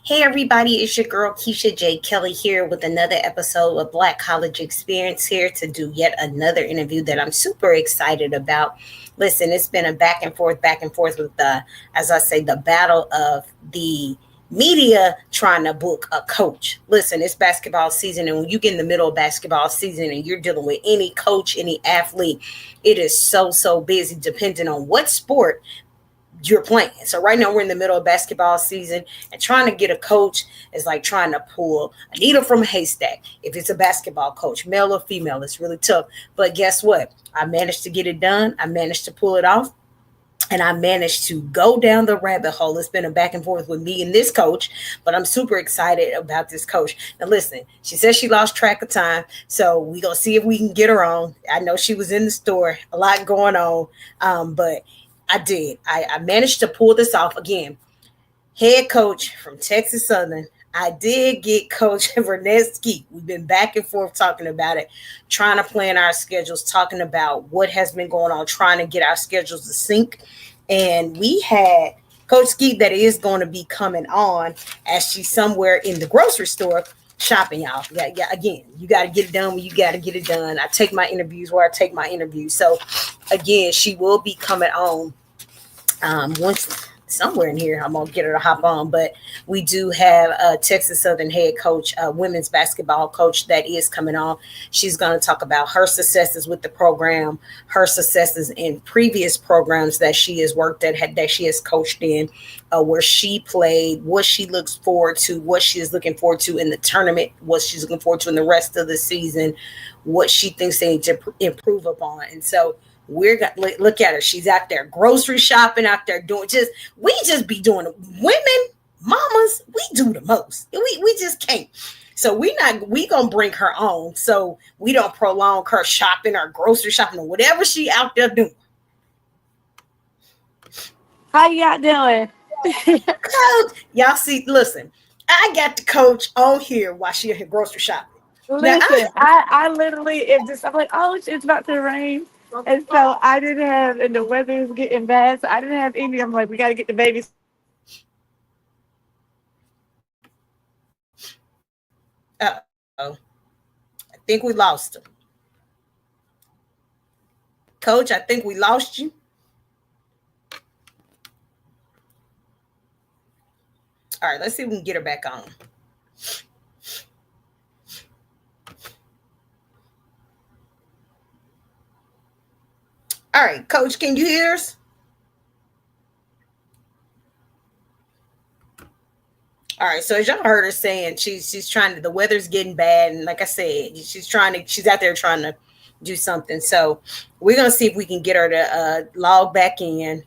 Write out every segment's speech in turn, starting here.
Hey everybody, it's your girl Keisha J. Kelly here with another episode of Black College Experience here to do yet another interview that I'm super excited about. Listen, it's been a back and forth with as I say, the battle of the media trying to book a coach. Listen, it's basketball season, and when you get in the middle of basketball season and you're dealing with any coach, any athlete, it is so busy depending on what sport you're playing. So right now we're in the middle of basketball season, and trying to get a coach is like trying to pull a needle from a haystack. If it's a basketball coach, male or female, it's really tough. But guess what? I managed to get it done. I managed to pull it off. And I managed to go down the rabbit hole. It's been a back and forth with me and this coach, but I'm super excited about this coach. Now, listen, she says she lost track of time, so we're going to see if we can get her on. I know she was in the store, a lot going on, but I did. I managed to pull this off again. Head coach from Texas Southern. I did get Coach Vernette Skeete. We've been back and forth talking about it, trying to plan our schedules, talking about what has been going on, trying to get our schedules to sync. And we had Coach Skeete that is going to be coming on as she's somewhere in the grocery store shopping, y'all. Yeah, again, you got to get it done when you got to get it done. I take my interviews where I take my interviews. So, again, she will be coming on once somewhere in here. I'm gonna get her to hop on, but we do have a Texas Southern head coach, a women's basketball coach that is coming on. She's going to talk about her successes with the program, her successes in previous programs that she has worked at, that she has coached in, where she played, what she looks forward to, what she is looking forward to in the tournament, what she's looking forward to in the rest of the season, what she thinks they need to improve upon. And so we're gonna look at her. She's out there grocery shopping, out there doing we just be doing it. Women, mamas, we do the most. We just can't. So we gonna bring her on so we don't prolong her shopping or grocery shopping or whatever she out there doing. How y'all doing? Coach, y'all see, listen, I got the coach on here while she here grocery shopping. Now, Listen, I literally if this I'm like, oh, it's about to rain. And so I didn't have, and the weather is getting bad, so I didn't have any. I'm like, we got to get the babies. uh-oh, I think we lost her. Coach, I think we lost you. All right, let's see if we can get her back on. All right, Coach, can you hear us? All right, so as y'all heard her saying, she's trying to, the weather's getting bad, and like I said, she's out there trying to do something. So we're gonna see if we can get her to log back in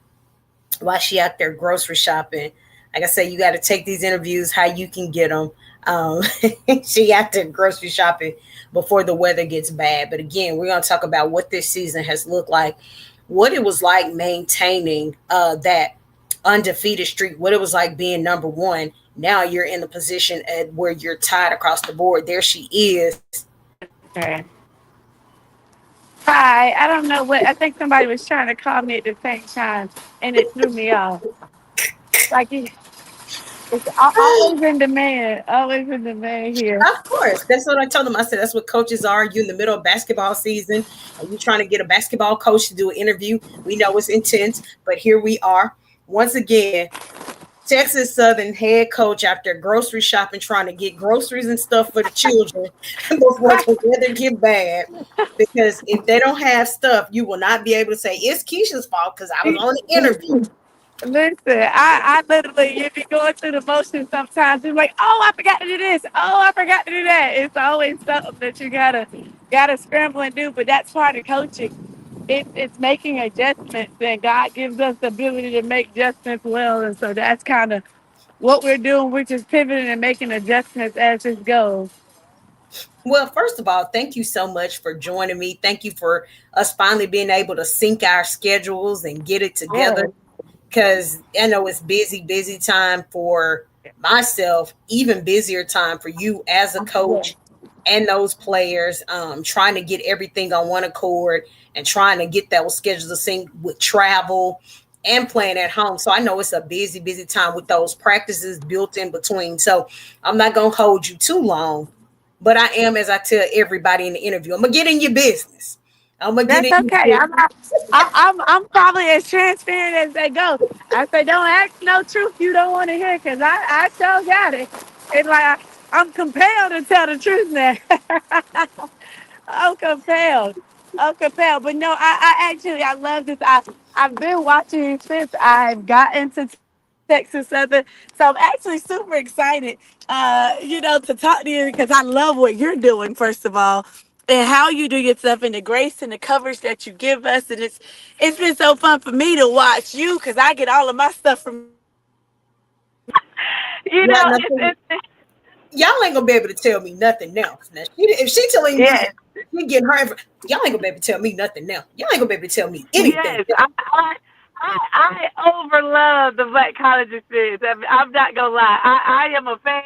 while she out there grocery shopping. Like I said, you got to take these interviews how you can get them. She out there grocery shopping before the weather gets bad. But again, we're gonna talk about what this season has looked like, what it was like maintaining that undefeated streak, what it was like being number one. Now you're in the position at where you're tied across the board. There she is. Okay. Hi, I don't know what, I think somebody was trying to call me at the same time, and it threw me off. Like, it's always in demand here. Of course. That's what I told them. I said, that's what coaches are. You're in the middle of basketball season, and you're trying to get a basketball coach to do an interview. We know it's intense, but here we are. Once again, Texas Southern head coach out there grocery shopping, trying to get groceries and stuff for the children before the weather get bad. Because if they don't have stuff, you will not be able to say it's Keisha's fault because I was on the interview. Listen, I literally, you be going through the motions sometimes. You're like, oh, I forgot to do this. Oh, I forgot to do that. It's always something that you gotta scramble and do. But that's part of coaching. It's making adjustments, and God gives us the ability to make adjustments well. And so that's kind of what we're doing. We're just pivoting and making adjustments as this goes. Well, first of all, thank you so much for joining me. Thank you for us finally being able to sync our schedules and get it together. Oh, Because I know it's busy time for myself, even busier time for you as a yeah. coach and those players, trying to get everything on one accord and trying to get those schedules to sync with travel and playing at home. So I know it's a busy, busy time with those practices built in between. So I'm not going to hold you too long, but I am, as I tell everybody in the interview, I'm going to get in your business. I'm going to get That's in your okay. business. I'm probably as transparent as they go. I say don't ask no truth you don't want to hear because I sure got it. It's like I'm compelled to tell the truth now. I'm compelled. I'm compelled. But no, I actually I love this. I've been watching since I've gotten to Texas Southern. So I'm actually super excited to talk to you because I love what you're doing, first of all, and how you do your stuff and the grace and the coverage that you give us. And it's been so fun for me to watch you because I get all of my stuff from you. Yeah, it's nothing. Y'all ain't gonna be able to tell me nothing else. Now, if she telling me yes. that she getting her, y'all ain't gonna be able to tell me nothing now. Y'all ain't gonna be able to tell me anything. Yes, I overlove the Black College experience. I'm not gonna lie. I am a fan,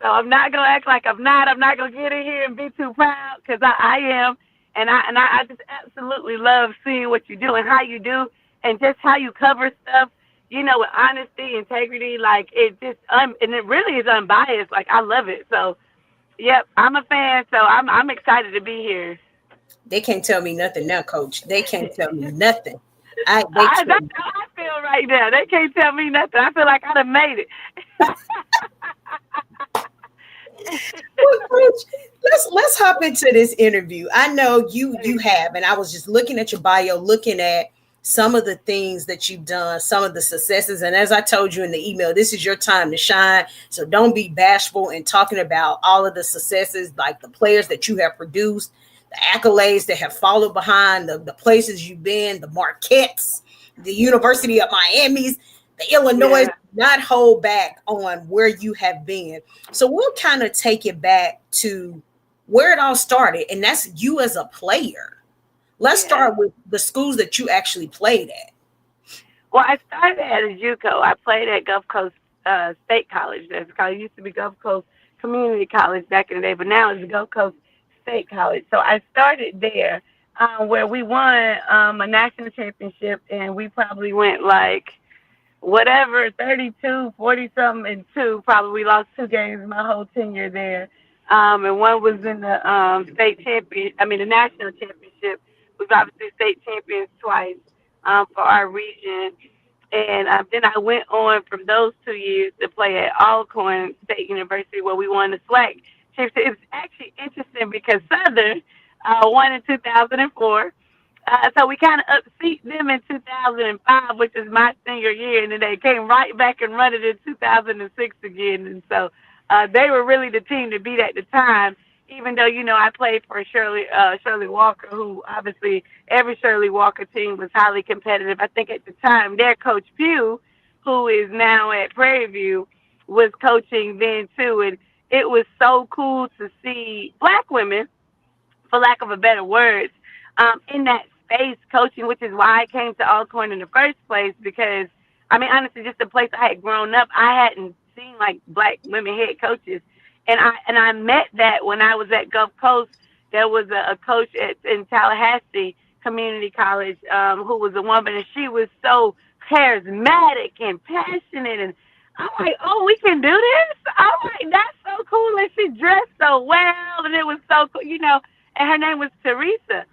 so I'm not gonna act like I'm not. I'm not gonna get in here and be too proud because I am, and I just absolutely love seeing what you do and how you do, and just how you cover stuff. With honesty, integrity, like and it really is unbiased. Like I love it. So, yep, I'm a fan. So I'm excited to be here. They can't tell me nothing now, Coach. They can't tell me nothing. They That's can't. how I feel right now. They can't tell me nothing. I feel like I done made it. Well, Coach, let's hop into this interview. I know you have, and I was just looking at your bio, looking at some of the things that you've done, some of the successes. And as I told you in the email, this is your time to shine. So don't be bashful in talking about all of the successes, like the players that you have produced, the accolades that have followed behind, the places you've been, the Marquettes, the University of Miami's, the Illinois. Yeah, Not hold back on where you have been. So we'll kind of take it back to where it all started, and that's you as a player. Let's yeah. start with the schools that you actually played at. Well, I started at a JUCO. I played at Gulf Coast State College. That's called. It used to be Gulf Coast Community College back in the day, but now it's Gulf Coast State College. So I started there, where we won a national championship, and we probably went like whatever, 32, 40 something, and two. Probably we lost two games my whole tenure there. And one was in the the national championship. We've obviously state champions twice for our region. And then I went on from those 2 years to play at Alcorn State University where we won the SWAC championship. It was actually interesting because Southern won in 2004. So we kind of upseat them in 2005, which is my senior year, and then they came right back and run it in 2006 again. And so they were really the team to beat at the time. Even though I played for Shirley Walker, who obviously every Shirley Walker team was highly competitive. I think at the time their coach Pugh, who is now at Prairie View, was coaching then too, and it was so cool to see black women, for lack of a better words, in that space coaching, which is why I came to Alcorn in the first place. Because I mean, honestly, just the place I had grown up, I hadn't seen like black women head coaches, and I met that when I was at Gulf Coast. There was a coach in Tallahassee Community College who was a woman, and she was so charismatic and passionate, and I'm like, oh, we can do this. I'm like, that's so cool, and she dressed so well, and it was so cool. And her name was Teresa.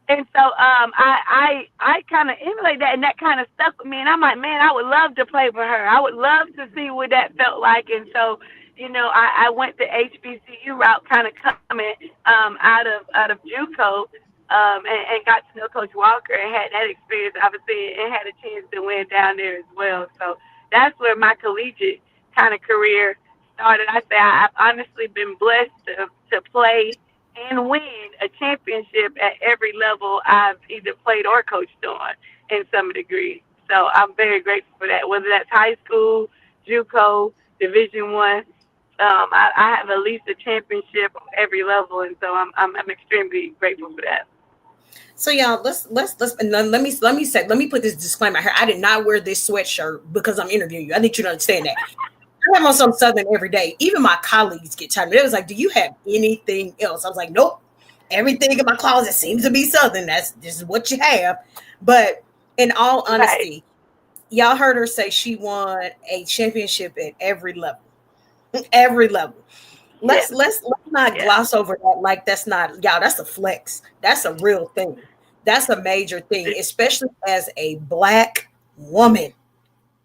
And so I kind of emulate that, and that kind of stuck with me. And I'm like, man, I would love to play for her. I would love to see what that felt like. And so, I went the HBCU route, kind of coming out of JUCO, and got to know Coach Walker and had that experience, obviously, and had a chance to win down there as well. So that's where my collegiate kind of career started. I say I've honestly been blessed to play and win a championship at every level I've either played or coached on in some degree. So I'm very grateful for that. Whether that's high school, JUCO, Division One, I have at least a championship on every level, and so I'm extremely grateful for that. So y'all, let's and let me put this disclaimer here. I did not wear this sweatshirt because I'm interviewing you. I need you to understand that. I have on some Southern every day. Even my colleagues get tired of it. It was like, do you have anything else? I was like, nope. Everything in my closet seems to be Southern. This is what you have. But in all Right. honesty, Y'all heard her say she won a championship at every level. Every level. Yeah, Let's not yeah. gloss over that like that's not y'all, that's a flex. That's a real thing. That's a major thing, especially as a black woman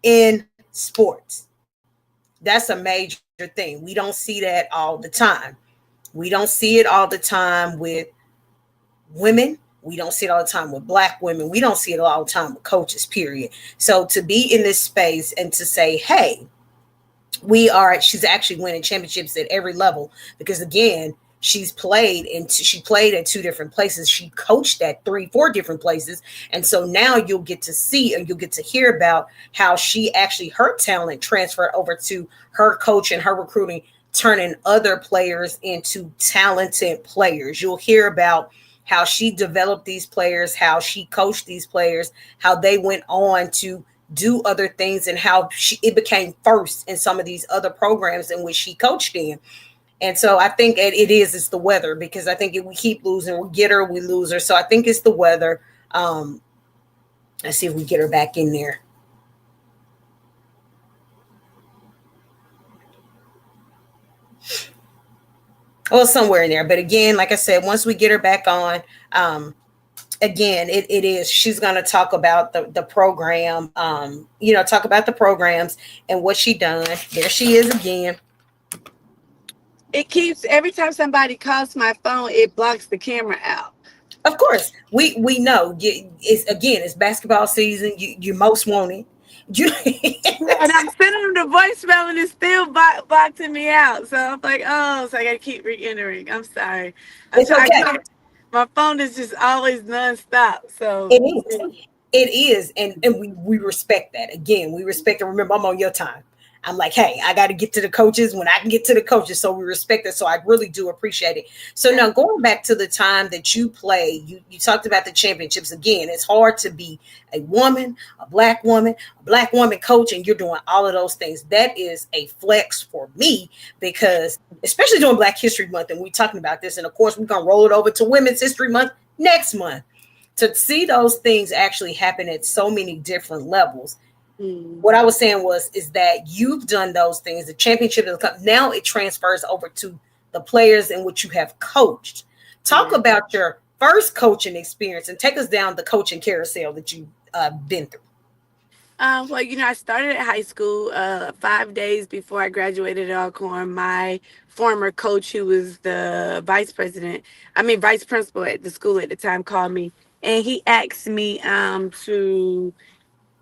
in sports. That's a major thing. We don't see that all the time. We don't see it all the time with women. We don't see it all the time with black women. We don't see it all the time with coaches, period. So to be in this space and to say, hey, she's actually winning championships at every level because again, she played at two different places. She coached at three, four different places. And so now you'll get to see and you'll get to hear about how she actually, her talent transferred over to her coach and her recruiting, turning other players into talented players. You'll hear about how she developed these players, how she coached these players, how they went on to do other things, and how it became first in some of these other programs in which she coached in. And so I think it's the weather, because I think if we keep losing, we get her, we lose her. So I think it's the weather. Um, let's see if we get her back in there. Well, somewhere in there. But again, like I said, once we get her back on, again, it is, she's going to talk about the program, talk about the programs and what she done. There she is again. It keeps every time somebody calls my phone, it blocks the camera out. Of course, we know it's basketball season. You most wanted. You And I'm sending them the voicemail and it's still boxing me out. So I'm like, oh, so I gotta keep re-entering. I'm sorry. I'm it's sorry. okay. My phone is just always nonstop. It So is. It is, and we respect that. Again, we respect it. Remember, I'm on your time. I'm like, hey, I got to get to the coaches when I can get to the coaches. So we respect it. So I really do appreciate it. So now going back to the time that you play, you talked about the championships again. It's hard to be a woman, a black woman coach, and you're doing all of those things. That is a flex for me because, especially during Black History Month, and we're talking about this, and of course we're gonna roll it over to Women's History Month next month. To see those things actually happen at so many different levels, what I was saying is that you've done those things. The championship has come. Now it transfers over to the players in which you have coached. Talk yeah. about your first coaching experience and take us down the coaching carousel that you've been through. Well, I started at high school 5 days before I graduated at Alcorn. My former coach, who was the vice principal at the school at the time, called me and he asked me to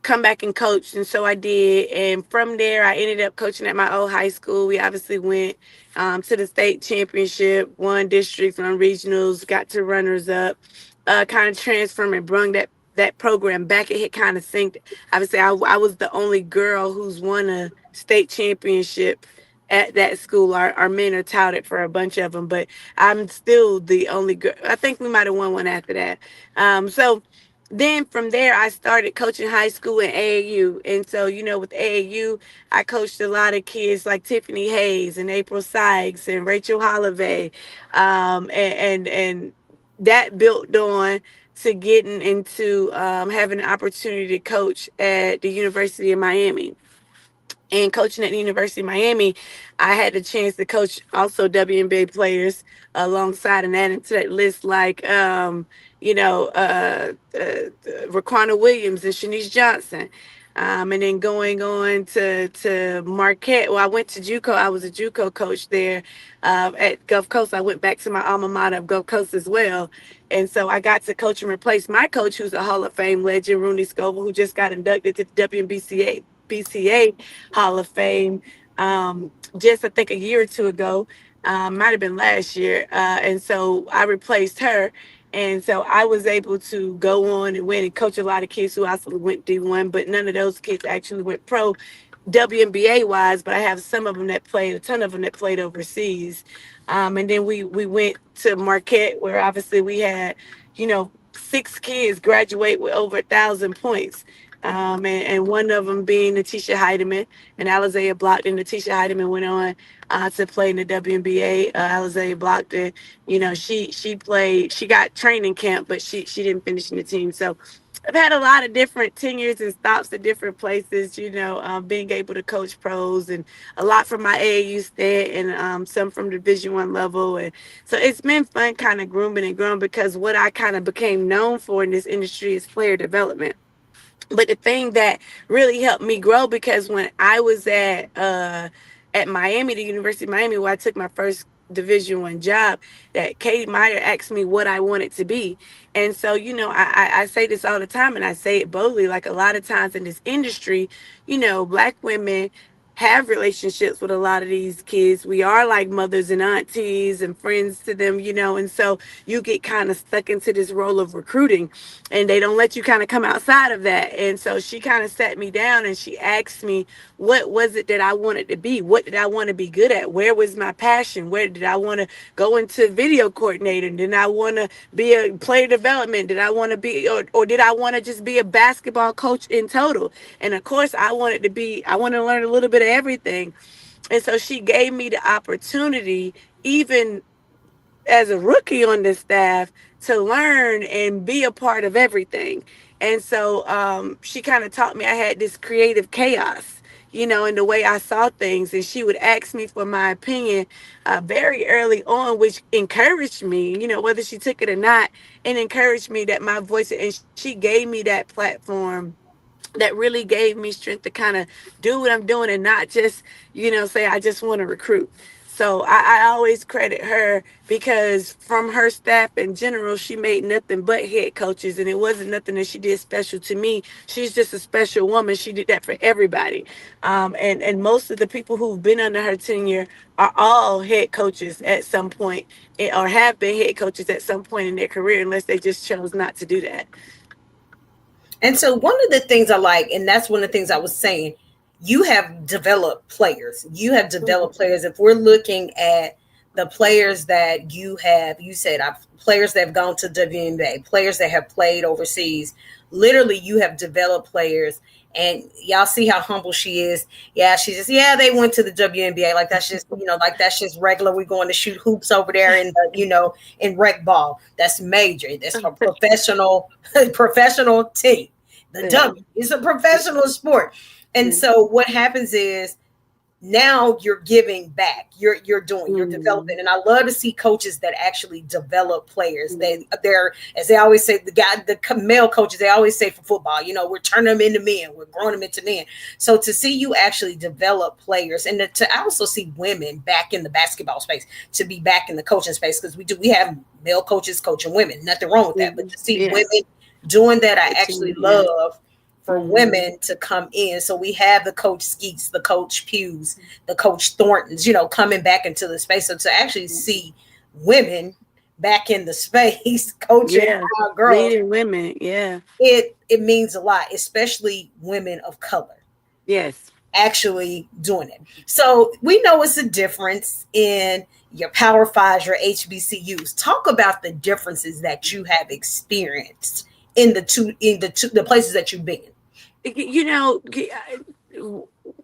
come back and coach, and so I did. And from there I ended up coaching at my old high school. We obviously went to the state championship, won districts, won regionals, got to runners up, kind of transformed and brung that program back. It had kind of synced. Obviously I was the only girl who's won a state championship at that school. Our men are touted for a bunch of them, but I'm still the only girl. I think we might have won one after that. So then from there, I started coaching high school and AAU. And so, with AAU, I coached a lot of kids like Tiffany Hayes and April Sykes and Rachel Holloway. And that built on to getting into having an opportunity to coach at the University of Miami. And coaching at the University of Miami, I had the chance to coach also WNBA players alongside and add into that list like Raquana Williams and Shanice Johnson. And then going on to Marquette. Well, I went to JUCO. I was a JUCO coach there at Gulf Coast. I went back to my alma mater of Gulf Coast as well. And so I got to coach and replace my coach, who's a Hall of Fame legend, Rooney Scovel, who just got inducted to the WNBCA Hall of Fame just I think a year or two ago. Might have been last year. And so I replaced her. And so I was able to go on and win and coach a lot of kids who also went D1, but none of those kids actually went pro WNBA wise, but I have some of them that played, a ton of them that played overseas. And then we went to Marquette, where obviously we had, 6 kids graduate with over 1,000 points. and one of them being Natisha Heidemann, and Alizé blocked, and Natisha Heidemann went on to play in the WNBA. Alizé blocked it. You know, she played, she got training camp, but she didn't finish in the team. So I've had a lot of different tenures and stops at different places, you know, being able to coach pros, and a lot from my AAU stint, and some from Division I level. And so it's been fun kind of grooming and growing, because what I kind of became known for in this industry is player development. But the thing that really helped me grow, because when I was at Miami, the University of Miami, where I took my first Division I job, that Katie Meyer asked me what I wanted to be. And so, you know, I say this all the time, and I say it boldly, like, a lot of times in this industry, you know, Black women have relationships with a lot of these kids. We are like mothers and aunties and friends to them, you know, and so you get kind of stuck into this role of recruiting, and they don't let you kind of come outside of that. And so she kind of sat me down and she asked me, what was it that I wanted to be? What did I want to be good at? Where was my passion? Where did I want to go into video coordinating? Did I want to be a player development? Did I want to be, or did I want to just be a basketball coach in total? And of course, I wanted to learn a little bit of everything. And so she gave me the opportunity, even as a rookie on the staff, to learn and be a part of everything. And so she kind of taught me I had this creative chaos, you know, in the way I saw things. And she would ask me for my opinion very early on, which encouraged me, you know, whether she took it or not, and encouraged me that my voice, and she gave me that platform that really gave me strength to kind of do what I'm doing, and not just, you know, say I just want to recruit. So I always credit her, because from her staff in general, she made nothing but head coaches, and it wasn't nothing that she did special to me. She's just a special woman. She did that for everybody. And most of the people who've been under her tenure are all head coaches at some point, or have been head coaches at some point in their career, unless they just chose not to do that. And so one of the things I like, and that's one of the things I was saying, you have developed players. You have developed players. If we're looking at the players that you said I've players that have gone to WNBA, players that have played overseas. Literally, you have developed players, and y'all see how humble she is. Yeah, she just they went to the WNBA, like that's just like that's just regular. We're going to shoot hoops over there in the in rec ball. That's major. That's a professional professional team. The Yeah. W is a professional sport. And so what happens is now you're giving back. You're developing. And I love to see coaches that actually develop players. They're, as they always say, the male coaches, they always say for football, we're turning them into men, we're growing them into men. So to see you actually develop players, and to also see women back in the basketball space, to be back in the coaching space, because we have male coaches coaching women, nothing wrong with that. But to see Yeah. women doing that, I actually Yeah. love for women to come in. So we have the coach Skeets, the coach Pews, the coach Thorntons, coming back into the space. So to actually see women back in the space coaching Yeah. our girls, Leading women. Yeah. it means a lot, especially women of color Yes. actually doing it. So we know it's a difference in your Power Fives, your HBCUs. Talk about the differences that you have experienced in the places that you've been. You know,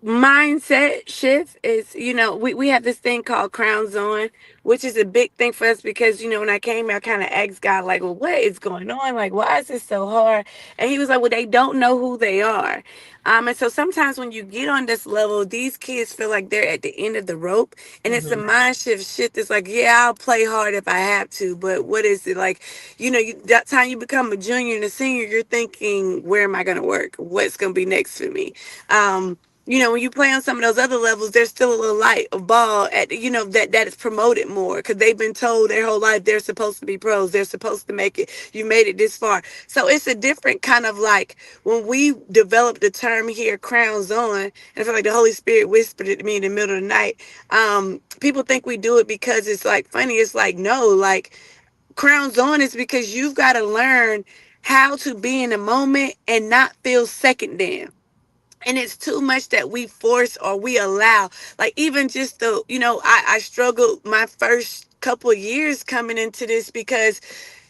mindset shift is, you know, we have this thing called Crown Zone, which is a big thing for us, because, you know, when I came here, I kind of asked God, like, well, what is going on? Like, why is this so hard? And he was like, well, they don't know who they are. And so sometimes when you get on this level, these kids feel like they're at the end of the rope, and it's a Mhm. mind shift. It's like, yeah, I'll play hard if I have to, but what is it like? You know, that time you become a junior and a senior, you're thinking, where am I going to work? What's going to be next for me? You know, when you play on some of those other levels, there's still a little light of ball at, you know, that is promoted more, because they've been told their whole life they're supposed to be pros, they're supposed to make it. You made it this far. So it's a different kind of, like, when we developed the term here, Crowns On, and I feel like the Holy Spirit whispered it to me in the middle of the night. People think we do it because it's like funny. It's like, no, like, Crowns On is because you've got to learn how to be in the moment and not feel second damn. And it's too much that we force or we allow. Like, even just I struggled my first couple of years coming into this, because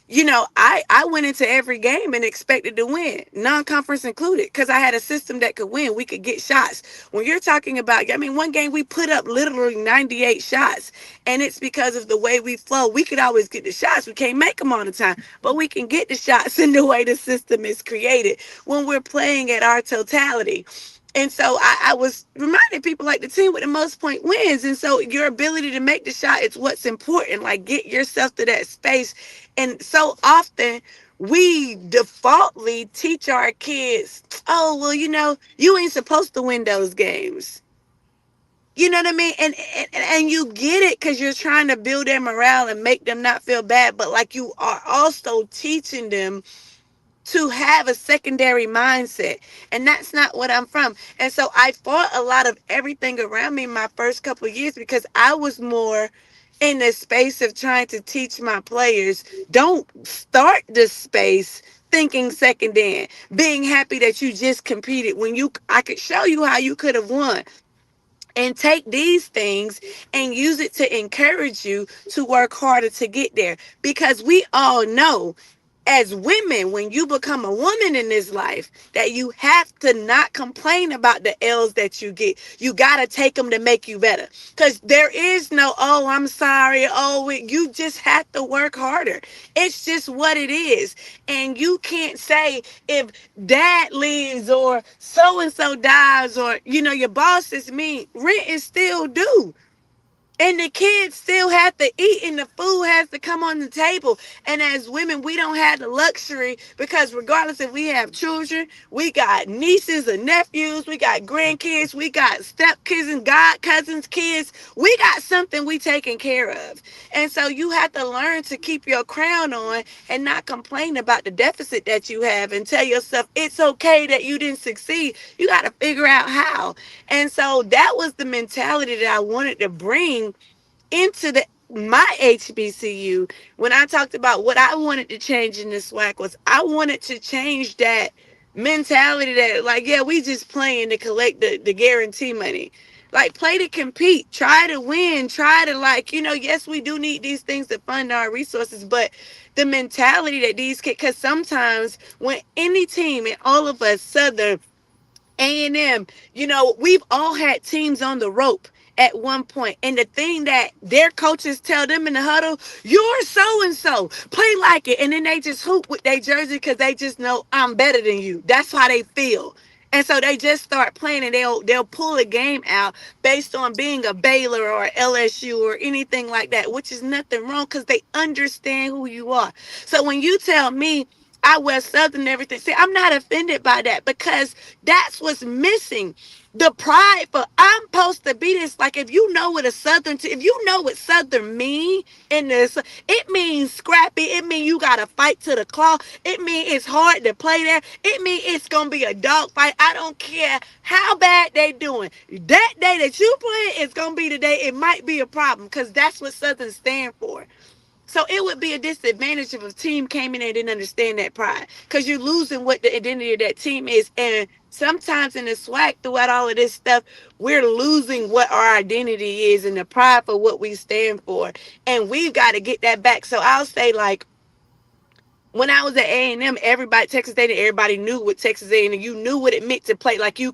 I went into every game and expected to win, non-conference included, because I had a system that could win. We could get shots. When you're talking about, I mean, one game we put up literally 98 shots, and it's because of the way we flow. We could always get the shots. We can't make them all the time, but we can get the shots in the way the system is created when we're playing at our totality. And so I was reminding people like the team with the most point wins. And so your ability to make the shot is what's important. Like get yourself to that space. And so often we defaultly teach our kids, oh, well, you ain't supposed to win those games. You know what I mean? And you get it because you're trying to build their morale and make them not feel bad. But like you are also teaching them to have a secondary mindset. And that's not what I'm from. And so I fought a lot of everything around me my first couple of years because I was more in the space of trying to teach my players, don't start this space thinking second in, being happy that you just competed when I could show you how you could have won, and take these things and use it to encourage you to work harder to get there. Because we all know as women, when you become a woman in this life, that you have to not complain about the L's that you get. You got to take them to make you better. Because there is no, oh, I'm sorry. Oh, you just have to work harder. It's just what it is. And you can't say if dad leaves or so-and-so dies or, your boss is mean, rent is still due. And the kids still have to eat and the food has to come on the table. And as women, we don't have the luxury because regardless if we have children, we got nieces and nephews, we got grandkids, we got stepkids and god cousins, kids. We got something we taking care of. And so you have to learn to keep your crown on and not complain about the deficit that you have and tell yourself it's okay that you didn't succeed. You got to figure out how. And so that was the mentality that I wanted to bring into my HBCU when I talked about what I wanted to change in this SWAC was I wanted to change that mentality that like, yeah, we just playing to collect the guarantee money. Like play to compete, try to win, try to yes, we do need these things to fund our resources, but the mentality that these kids, because sometimes when any team and all of us, Southern, A&M, we've all had teams on the rope at one point. And the thing that their coaches tell them in the huddle, you're so-and-so, play like it. And then they just hoop with their jersey because they just know I'm better than you. That's how they feel. And so they just start playing and they'll pull a game out based on being a Baylor or LSU or anything like that, which is nothing wrong because they understand who you are. So when you tell me I wear Southern and everything, see, I'm not offended by that because that's what's missing. The pride for I'm supposed to be this. Like if you know what if you know what Southern mean in this, it means scrappy. It means you gotta fight to the claw. It means it's hard to play there. It means it's gonna be a dog fight. I don't care how bad they doing. That day that you play is gonna be the day it might be a problem because that's what Southern stand for. So it would be a disadvantage if a team came in and didn't understand that pride because you're losing what the identity of that team is. And sometimes in the SWAC, throughout all of this stuff, we're losing what our identity is and the pride for what we stand for. And we've got to get that back. So I'll say like, when I was at A&M, Texas State, everybody knew what Texas A&M, you knew what it meant to play. Like you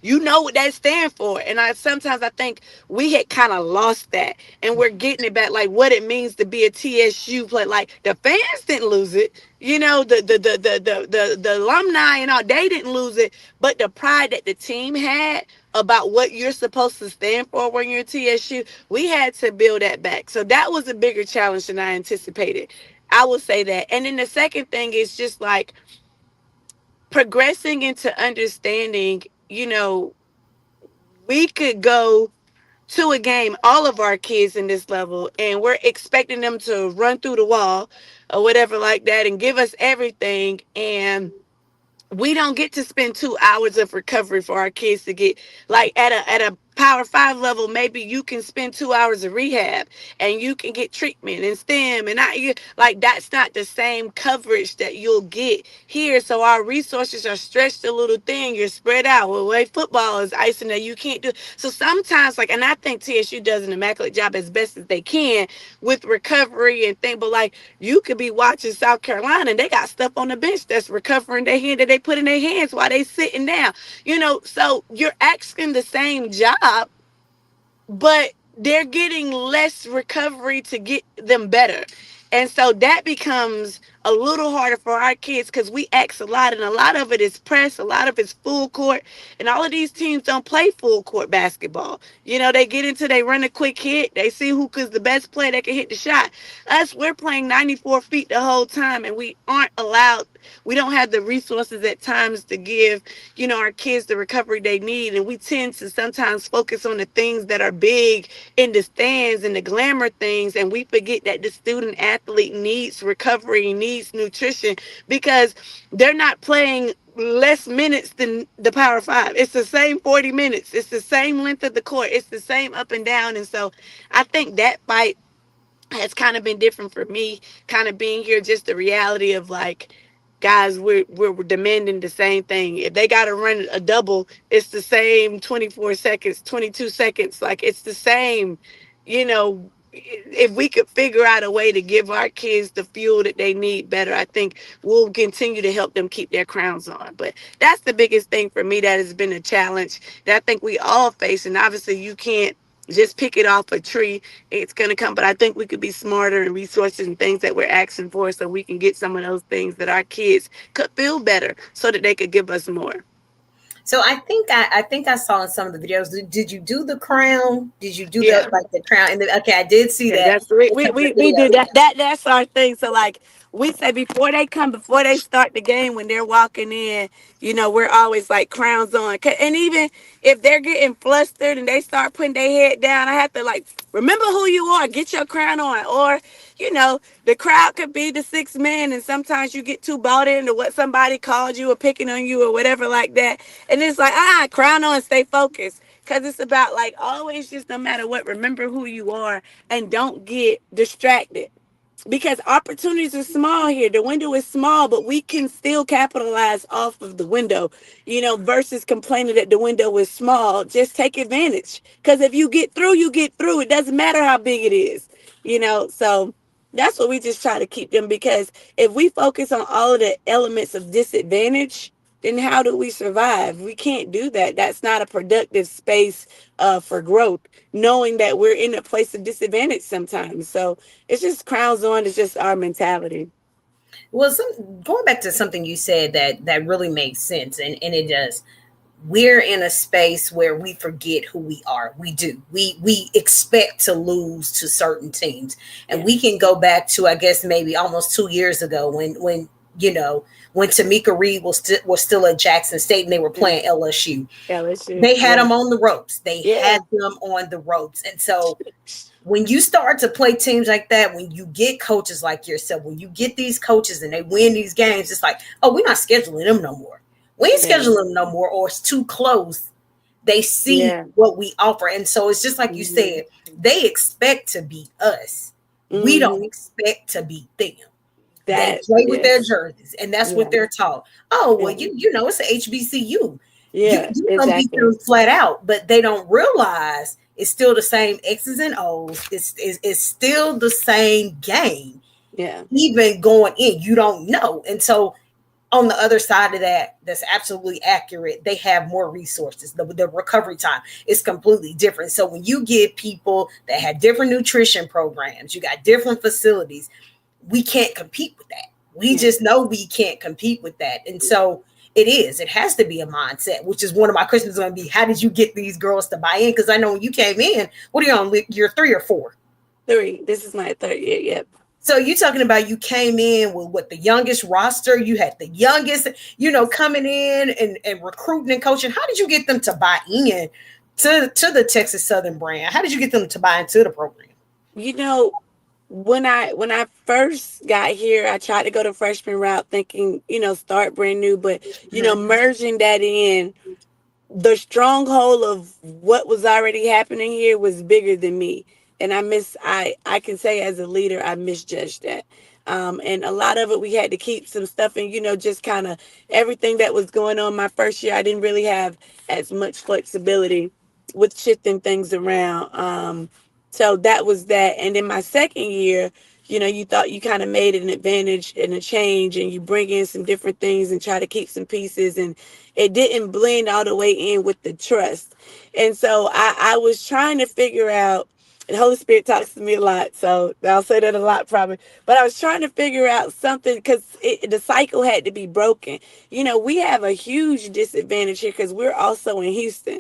know what that stand for. And sometimes I think we had kind of lost that and we're getting it back. Like what it means to be a TSU play. Like the fans didn't lose it. The alumni and all, they didn't lose it. But the pride that the team had about what you're supposed to stand for when you're TSU, we had to build that back. So that was a bigger challenge than I anticipated. I will say that. And then the second thing is just like progressing into understanding, we could go to a game, all of our kids in this level, and we're expecting them to run through the wall or whatever like that and give us everything. And we don't get to spend 2 hours of recovery for our kids to get like at a Power 5 level, maybe you can spend 2 hours of rehab and you can get treatment and STEM. And like, that's not the same coverage that you'll get here. So our resources are stretched a little thin. You're spread out. Well, way football is icing that you can't do. So sometimes, like, and I think TSU does an immaculate job as best as they can with recovery and things, but like, you could be watching South Carolina and they got stuff on the bench that's recovering their hand that they put in their hands while they sitting down. So you're asking the same job, but they're getting less recovery to get them better. And so that becomes a little harder for our kids because we ask a lot, and a lot of it is press, a lot of it's full court, and all of these teams don't play full court basketball. They get into, they run a quick hit, they see who is the best player that can hit the shot. Us, we're playing 94 feet the whole time, and we aren't allowed, we don't have the resources at times to give, our kids the recovery they need, and we tend to sometimes focus on the things that are big in the stands and the glamour things, and we forget that the student athlete needs recovery, needs nutrition, because they're not playing less minutes than the Power 5. It's the same 40 minutes. It's the same length of the court. It's the same up and down. And so I think that fight has kind of been different for me, kind of being here, just the reality of like, guys, we're demanding the same thing. If they got to run a double, it's the same 24 seconds, 22 seconds. Like, it's the same, if we could figure out a way to give our kids the fuel that they need better, I think we'll continue to help them keep their crowns on. But that's the biggest thing for me that has been a challenge that I think we all face. And obviously you can't just pick it off a tree. It's going to come. But I think we could be smarter in resources and things that we're asking for so we can get some of those things that our kids could feel better so that they could give us more. So I think I saw in some of the videos. Did you do the crown? Did you do Yeah. the crown? And okay, I did see Yeah, that that's we in we some of we, the we do videos. that. That's our thing. So like we say before they start the game, when they're walking in, we're always like crowns on. And even if they're getting flustered and they start putting their head down, I have to like remember who you are, get your crown on. Or the crowd could be the sixth man, and sometimes you get too bought into what somebody called you or picking on you or whatever like that, and it's like crown on, stay focused. Because it's about like always, just no matter what, remember who you are and don't get distracted, because opportunities are small here. The window is small, but we can still capitalize off of the window, versus complaining that the window is small. Just take advantage, because if you get through, you get through. It doesn't matter how big it is, so that's what we just try to keep them, because if we focus on all of the elements of disadvantage, then how do we survive? We can't do that. That's not a productive space for growth, knowing that we're in a place of disadvantage sometimes. So it's just crowns on. It's just our mentality. Well, going back to something you said that really makes sense, and it does. We're in a space where we forget who we are. We do. We expect to lose to certain teams, and Yeah. we can go back to, I guess, maybe almost 2 years ago when Tamika Reed was still at Jackson State and they were playing LSU. LSU. They had Yeah. them on the ropes. They Yeah. had them on the ropes, and so when you start to play teams like that, when you get coaches like yourself, when you get these coaches and they win these games, it's like, oh, we're not scheduling them no more. We ain't Yeah. scheduling them no more, or it's too close. They see Yeah. what we offer. And so it's just like you Mm-hmm. said, they expect to beat us. We don't Mm-hmm. expect to beat them. They That. play with their Yes. jerseys, and that's what Yeah. they're taught. Oh, well, Yeah. you know, it's a HBCU. Yeah. You're gonna beat Exactly. them flat out, but they don't realize it's still the same X's and O's. It's still the same game. Yeah. Even going in, you don't know. And so on the other side of that, that's absolutely accurate. They have more resources. The recovery time is completely different. So when you get people that have different nutrition programs, you got different facilities, we can't compete with that. We Yeah. just know we can't compete with that. And so it has to be a mindset, which is one of my questions going to be, how did you get these girls to buy in? Because I know when you came in, what are you on, year 3 or 4? 3. This is my third year. Yep. So you talking about you came in with what, the youngest roster, you had the youngest, coming in and recruiting and coaching. How did you get them to buy in to the Texas Southern brand? How did you get them to buy into the program? You know, when I first got here, I tried to go the freshman route, thinking, start brand new, but Mhm. merging that in the stronghold of what was already happening here was bigger than me. And I can say as a leader, I misjudged that. And a lot of it, we had to keep some stuff, and just kind of everything that was going on my first year, I didn't really have as much flexibility with shifting things around. So that was that. And in my second year, you thought you kind of made an advantage and a change, and you bring in some different things and try to keep some pieces, and it didn't blend all the way in with the trust. And so I was trying to figure out, and Holy Spirit talks to me a lot, so I'll say that a lot probably. But I was trying to figure out something because the cycle had to be broken. We have a huge disadvantage here because we're also in Houston.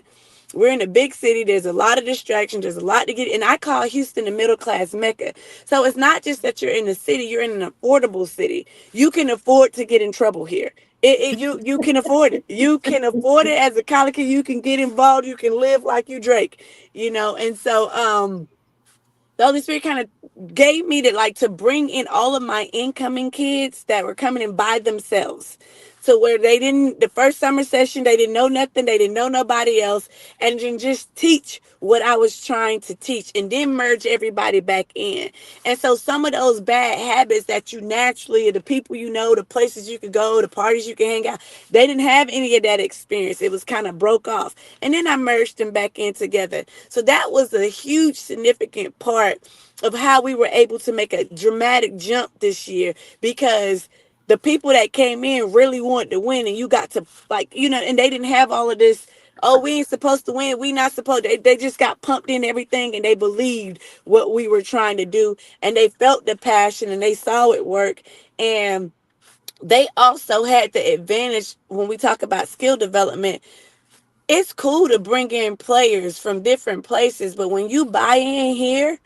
We're in a big city. There's a lot of distractions. There's a lot to get. And I call Houston the middle class mecca. So it's not just that you're in the city, you're in an affordable city. You can afford to get in trouble here. You can afford it. You can afford it as a college kid. You can get involved. You can live like you Drake, And so the Holy Spirit kind of gave me to bring in all of my incoming kids that were coming in by themselves. So where they didn't, the first summer session, they didn't know nothing, they didn't know nobody else, and then just teach what I was trying to teach, and then merge everybody back in. And so some of those bad habits that you naturally, the people the places you could go, the parties you could hang out, they didn't have any of that experience. It was kind of broke off. And then I merged them back in together. So that was a huge, significant part of how we were able to make a dramatic jump this year, because the people that came in really wanted to win, and you got to and they didn't have all of this. Oh, we ain't supposed to win. We not supposed. They just got pumped in everything, and they believed what we were trying to do, and they felt the passion, and they saw it work. And they also had the advantage when we talk about skill development. It's cool to bring in players from different places, but when you buy in here,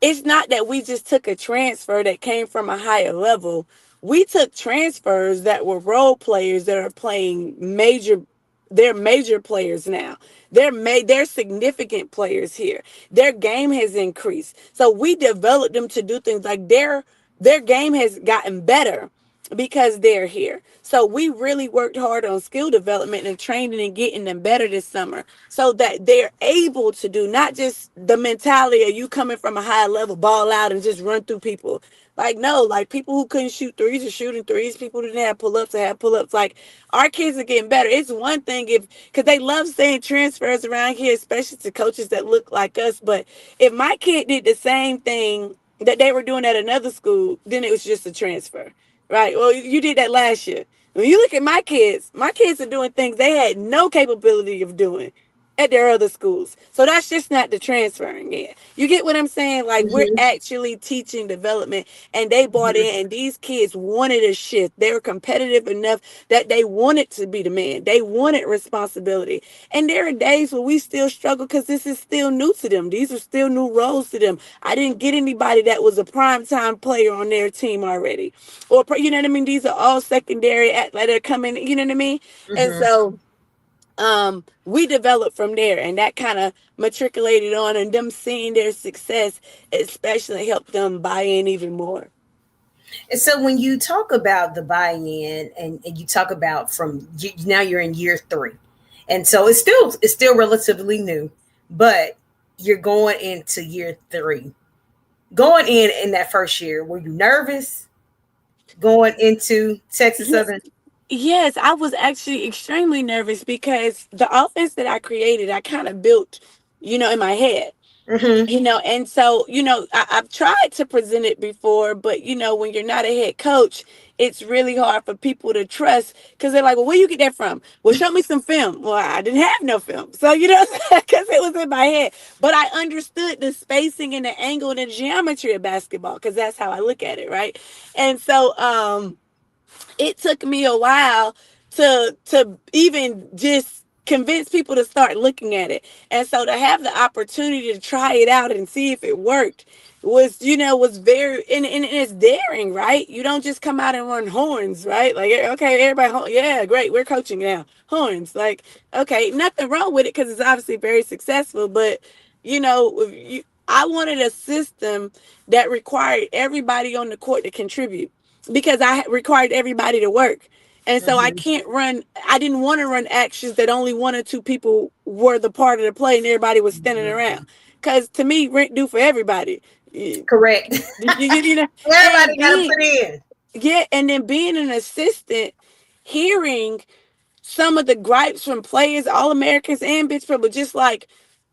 it's not that we just took a transfer that came from a higher level. We took transfers that were role players that are playing major. They're major players now. They're significant players here. Their game has increased. So we developed them to do things like their game has gotten better because they're here. So we really worked hard on skill development and training and getting them better this summer so that they're able to do not just the mentality of you coming from a high level, ball out and just run through people. Like, no, like people who couldn't shoot threes are shooting threes. People who didn't have pull-ups are have pull-ups. Like, our kids are getting better. It's one thing because they love saying transfers around here, especially to coaches that look like us. But if my kid did the same thing that they were doing at another school, then it was just a transfer. Right. Well, you did that last year. When you look at my kids are doing things they had no capability of doing at their other schools. So that's just not the transferring yet. You get what I'm saying? Like, we're Mm-hmm. actually teaching development, and they bought Mm-hmm. in, and these kids wanted a shift. They were competitive enough that they wanted to be the man. They wanted responsibility. And there are days where we still struggle because this is still new to them. These are still new roles to them. I didn't get anybody that was a primetime player on their team already. Or, you know what I mean? These are all secondary that are coming, you know what I mean? And Mm-hmm. so we developed from there, and that kind of matriculated on, and them seeing their success especially helped them buy in even more. And so when you talk about the buy-in, and you talk about now you're in year three, and so it's still relatively new, but you're going into year three. Going in that first year, were you nervous going into Texas Yeah. Southern? Yes, I was actually extremely nervous because the offense that I created, I kind of built, in my head. Mm-hmm. And so, I've tried to present it before, but when you're not a head coach, it's really hard for people to trust because they're like, well, where you get that from? Well, show me some film. Well, I didn't have no film. So, because it was in my head. But I understood the spacing and the angle and the geometry of basketball because that's how I look at it, right? And so, it took me a while to even just convince people to start looking at it. And so to have the opportunity to try it out and see if it worked was very, and it's daring, right? You don't just come out and run horns, right? Like, okay, everybody, yeah, great, we're coaching now. Horns, like, okay, nothing wrong with it because it's obviously very successful, but I wanted a system that required everybody on the court to contribute because I required everybody to work. And so I Hmm. can't run, I didn't want to run actions that only one or two people were the part of the play and everybody was standing around. Because to me, rent due for everybody. You, Correct. you know, and Everybody got to being, put in. yeah, and then being an assistant, hearing some of the gripes from players, All Americans and bench people, just like,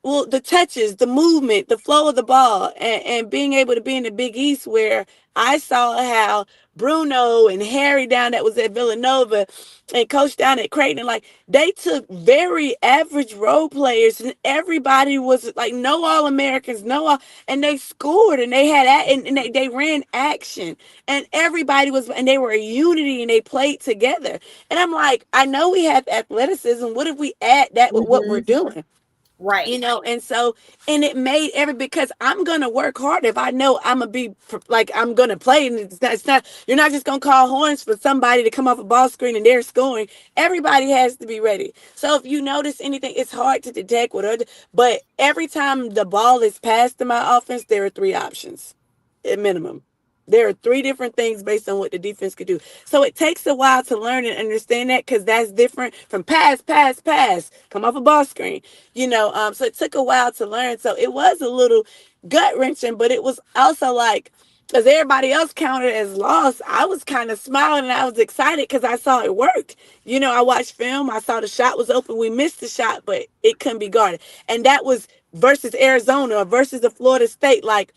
well, the touches, the movement, the flow of the ball, and being able to be in the Big East where I saw how Bruno and Harry down that was at Villanova and coach down at Creighton, like they took very average role players and everybody was like no All Americans, no all, and they scored and they had and they ran action and everybody was and they were a unity and they played together. And I'm like, I know we have athleticism. What if we add that with what we're Hmm. doing? Right. And so, and it made because I'm gonna work hard if I know I'm gonna be like I'm gonna play, and it's not you're not just gonna call horns for somebody to come off a ball screen and they're scoring. Everybody has to be ready. So if you notice anything, it's hard to detect what other, but every time the ball is passed to my offense, there are three options at minimum. There are three different things based on what the defense could do. So it takes a while to learn and understand that because that's different from pass, pass, pass, come off a ball screen. So it took a while to learn. So it was a little gut wrenching, but it was also like, because everybody else counted as loss, I was kind of smiling and I was excited because I saw it worked. I watched film, I saw the shot was open, we missed the shot, but it couldn't be guarded. And that was versus Arizona versus the Florida State. Like,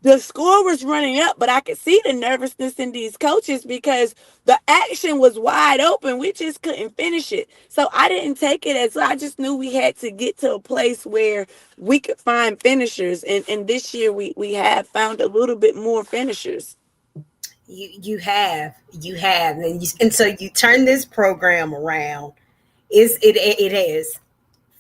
the score was running up, but I could see the nervousness in these coaches because the action was wide open. We just couldn't finish it. So I didn't take it as I just knew we had to get to a place where we could find finishers. And this year we have found a little bit more finishers. You have, and so you turn this program around. It is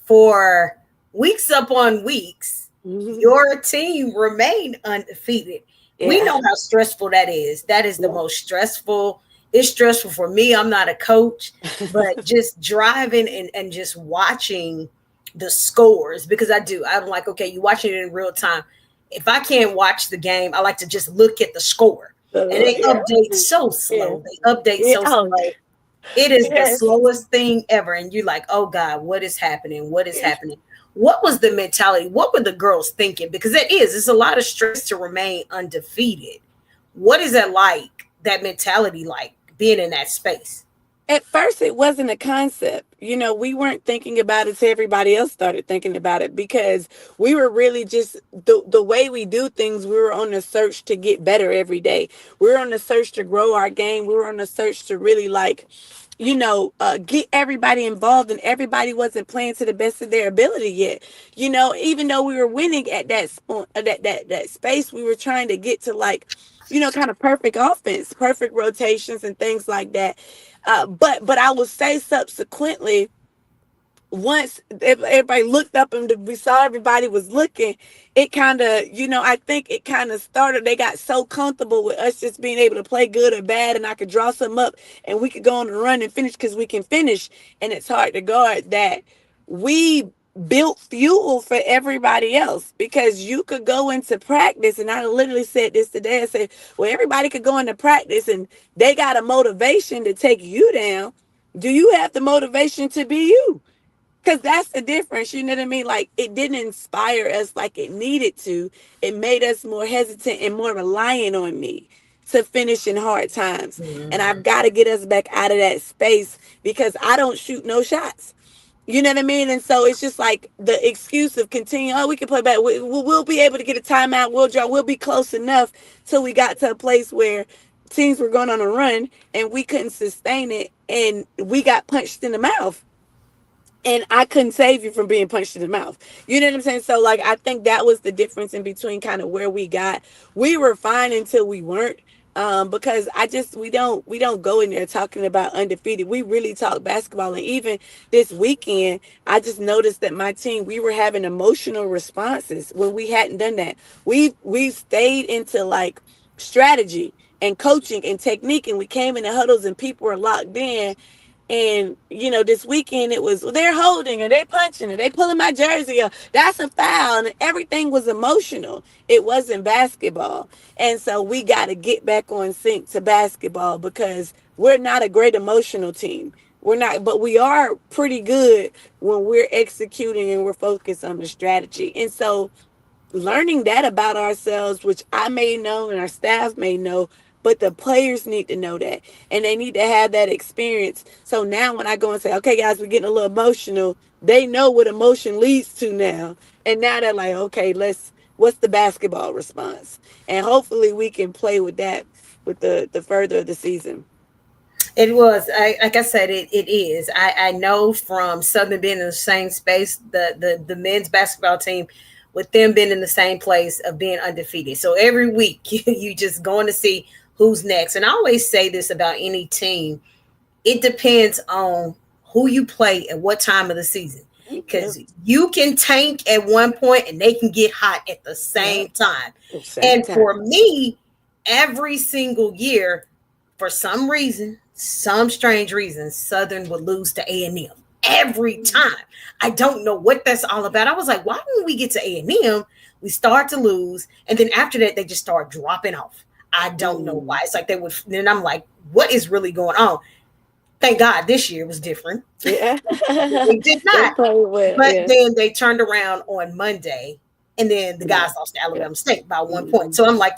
for weeks upon weeks. Mm-hmm. Your team remained undefeated. We Yeah. know how stressful that is. That is the Yeah. most stressful. It's stressful for me. I'm not a coach, but just driving and just watching the scores because I'm like, okay, you watching it in real time. If I can't watch the game, I like to just look at the score. And they Yeah. update so Yeah. slow. They update Yeah. so Oh, slow. It is the yes. slowest thing ever. And you're like, oh God, what is happening? What is Yeah. happening? What was the mentality? What were the girls thinking? Because it's a lot of stress to remain undefeated. What is that like? That mentality like being in that space? At first, it wasn't a concept. We weren't thinking about it till everybody else started thinking about it because we were really just the way we do things. We were on the search to get better every day. We were on the search to grow our game. We were on the search to really get everybody involved, and everybody wasn't playing to the best of their ability yet. Even though we were winning at that space, we were trying to get to kind of perfect offense, perfect rotations, and things like that. But I will say subsequently, once everybody looked up and we saw everybody was looking, it kind of, I think it kind of started. They got so comfortable with us just being able to play good or bad, and I could draw some up and we could go on the run and finish because we can finish, and it's hard to guard that. We built fuel for everybody else because you could go into practice, and I literally said this today. I said, well, everybody could go into practice and they got a motivation to take you down. Do you have the motivation to be you? Because that's the difference, you know what I mean? Like, it didn't inspire us like it needed to. It made us more hesitant and more reliant on me to finish in hard times. And I've Mhm. got to get us back out of that space because I don't shoot no shots. You know what I mean? And so it's just like the excuse of continue. Oh, we can play back. We'll be able to get a timeout. We'll draw. We'll be close enough till we got to a place where teams were going on a run and we couldn't sustain it, and we got punched in the mouth, and I couldn't save you from being punched in the mouth. You know what I'm saying? So like, I think that was the difference in between kind of where we got. We were fine until we weren't. Because we don't go in there talking about undefeated. We really talk basketball. And even this weekend, I just noticed that my team, we were having emotional responses when we hadn't done that. We stayed into like strategy and coaching and technique, and we came in the huddles and people were locked in. And this weekend it was, well, they're holding and they punching and they pulling my jersey up. That's a foul, and everything was emotional. It wasn't basketball, and so we got to get back on sync to basketball because we're not a great emotional team. We're not, but we are pretty good when we're executing and we're focused on the strategy. And so learning that about ourselves, which I may know and our staff may know, but the players need to know that and they need to have that experience. So now when I go and say, okay, guys, we're getting a little emotional, they know what emotion leads to now. And now they're like, okay, what's the basketball response? And hopefully we can play with that with the further of the season. It was. Like I said, it is. I know from Southern being in the same space, the men's basketball team, with them being in the same place of being undefeated. So every week you just going to see who's next. And I always say this about any team: it depends on who you play at what time of the season. Okay. Because you can tank at one point and they can get hot at the Yep. same time. At the same And time. for me, every single year, for some reason, some strange reason, Southern would lose to A&M every time. I don't know what that's all about. I was like, why when we get to A&M, we start to lose, and then after that, they just start dropping off. I don't know Mm. why. It's like they would. Then I'm like, what is really going on? Thank God this year was different. Yeah. They did They not. play well. But Yeah. then they turned around on Monday, and then the Yeah. guys lost to Yeah. Alabama State by 1 point. Mhm. So I'm like,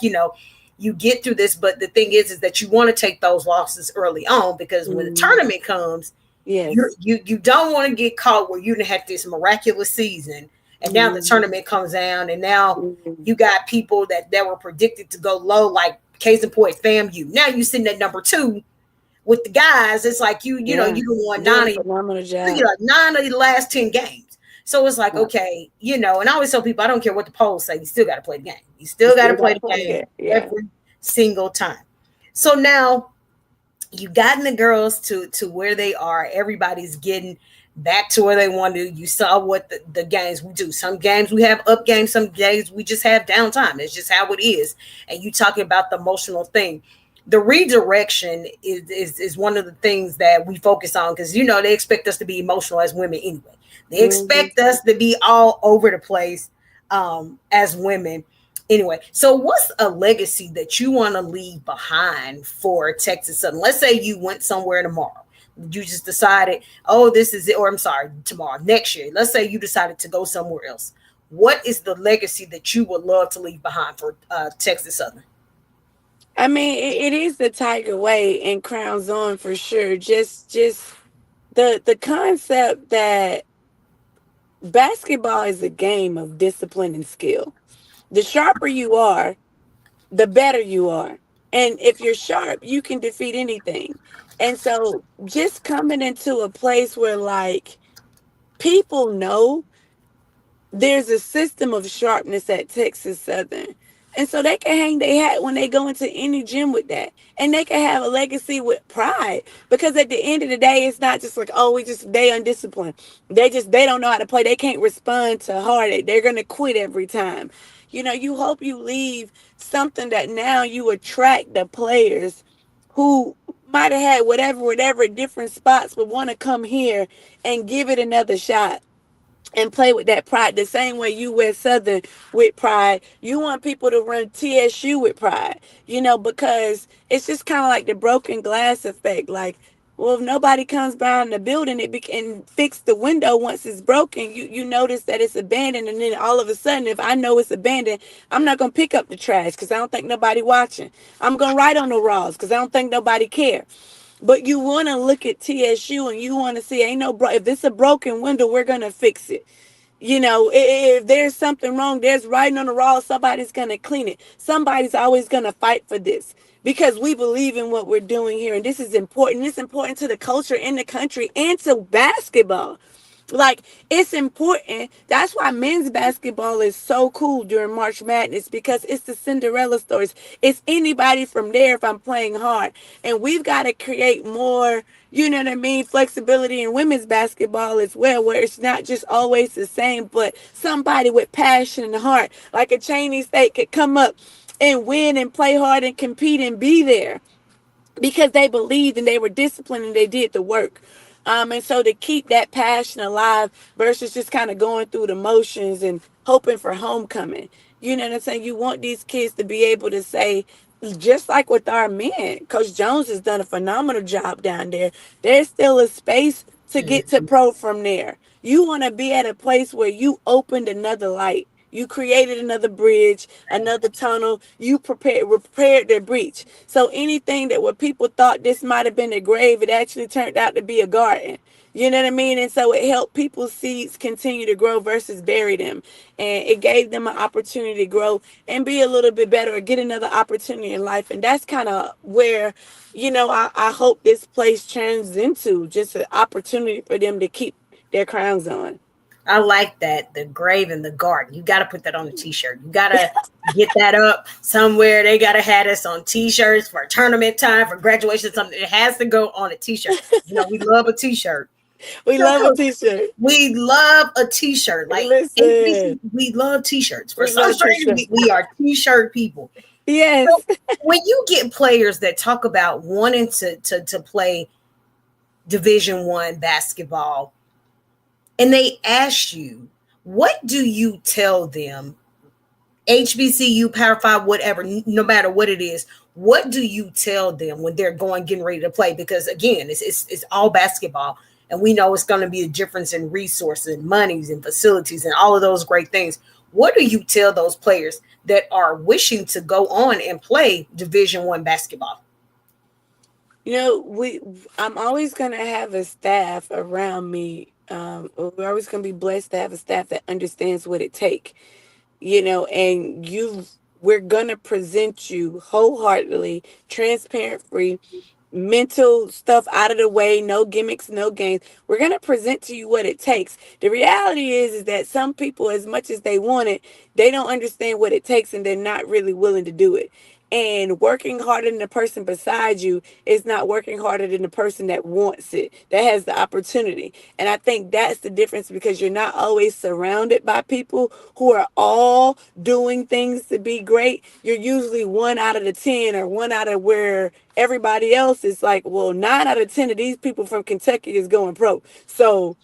you get through this, but the thing is that you want to take those losses early on because when the Mhm. tournament comes, Yes. you don't want to get caught where you didn't have this miraculous season, and now the Mhm. tournament comes down, and now Mhm. you got people that were predicted to go low, like case in point, FAMU. Now you sitting at number 2 with the guys. It's like Yeah. you can won Doing a 9 phenomenal you job. know, 9 of the last 10 games. So it's like, Yeah. okay, and I always tell people, I don't care what the polls say, you still got to play the game. You You still got to still play got to the play game it. Yeah. every single time. So now you gotten the girls to where they are. Everybody's getting back to where they want to. You saw what the games we do. Some games we have up games, some days we just have downtime. It's just how it is. And you talking about the emotional thing. The redirection is one of the things that we focus on because they expect us to be emotional as women anyway. They Mhm. expect us to be all over the place as women. Anyway, so what's a legacy that you want to leave behind for Texas Southern? Let's say you went somewhere tomorrow. You just decided, oh, this is it, or I'm sorry, tomorrow, next year. Let's say you decided to go somewhere else. What is the legacy that you would love to leave behind for Texas Southern? I mean, it is the Tiger way and Crown Zone for sure. Just the concept that basketball is a game of discipline and skill. The sharper you are, the better you are. And if you're sharp, you can defeat anything. And so just coming into a place where like people know there's a system of sharpness at Texas Southern. And so they can hang their hat when they go into any gym with that. And they can have a legacy with pride. Because at the end of the day, it's not just like, oh, they undisciplined. They don't know how to play. They can't respond to heartache. They're gonna quit every time. You hope you leave something that now you attract the players who might have had whatever different spots, but want to come here and give it another shot and play with that pride the same way you wear Southern with pride. You want people to run TSU with pride, because it's just kind of like the broken glass effect. Like, well, if nobody comes by in the building and fix the window once it's broken, you notice that it's abandoned, and then all of a sudden, if I know it's abandoned, I'm not gonna pick up the trash because I don't think nobody watching. I'm gonna write on the walls because I don't think nobody care. But you want to look at TSU and you want to see, ain't no if this a broken window, we're gonna fix it. If there's something wrong, there's writing on the wall, somebody's gonna clean it. Somebody's always gonna fight for this because we believe in what we're doing here, and this is important. It's important to the culture in the country and to basketball. Like, it's important. That's why men's basketball is so cool during March Madness, because it's the Cinderella stories. It's anybody from there if I'm playing hard. And we've got to create more, flexibility in women's basketball as well, where it's not just always the same, but somebody with passion and heart, like a Cheney State, could come up and win and play hard and compete and be there because they believed and they were disciplined and they did the work. And so to keep that passion alive versus just kind of going through the motions and hoping for homecoming. You know what I'm saying? You want these kids to be able to say, just like with our men, Coach Jones has done a phenomenal job down there. There's still a space to get to Mhm. pro from there. You want to be at a place where you opened another light. You created another bridge, another tunnel. You prepared their breach. So anything that what people thought this might have been a grave, it actually turned out to be a garden. You know what I mean? And so it helped people's seeds continue to grow versus bury them. And it gave them an opportunity to grow and be a little bit better or get another opportunity in life. And that's kind of where, I hope this place turns into just an opportunity for them to keep their crowns on. I like that. The grave in the garden. You got to put that on a t-shirt. You got to get that up somewhere. They got to have this on t-shirts for tournament time, for graduation, something. It has to go on a t-shirt. We love a t-shirt. We So, love a Coach, t-shirt. we love a t-shirt. Like HBC, Listen, we love t-shirts. For we some love strange reason, t-shirts. we are t-shirt people. So Yes. when you get players that talk about wanting to play Division 1 basketball, and they ask you, what do you tell them? HBCU, Power Five, whatever, no matter what it is, what do you tell them when they're getting ready to play? Because again, it's all basketball, and we know it's going to be a difference in resources and monies and facilities and all of those great things. What do you tell those players that are wishing to go on and play Division 1 basketball? We I'm always gonna have a staff around me. We're always gonna be blessed to have a staff that understands what it takes. And we're gonna present you wholeheartedly, transparent free, mental stuff out of the way, no gimmicks, no games. We're going to present to you what it takes. The reality is that some people, as much as they want it, they don't understand what it takes and they're not really willing to do it. And working harder than the person beside you is not working harder than the person that wants it, that has the opportunity. And I think that's the difference, because you're not always surrounded by people who are all doing things to be great. You're usually one out of the 10, or one out of where everybody else is like, well, 9 out of 10 of these people from Kentucky is going pro. So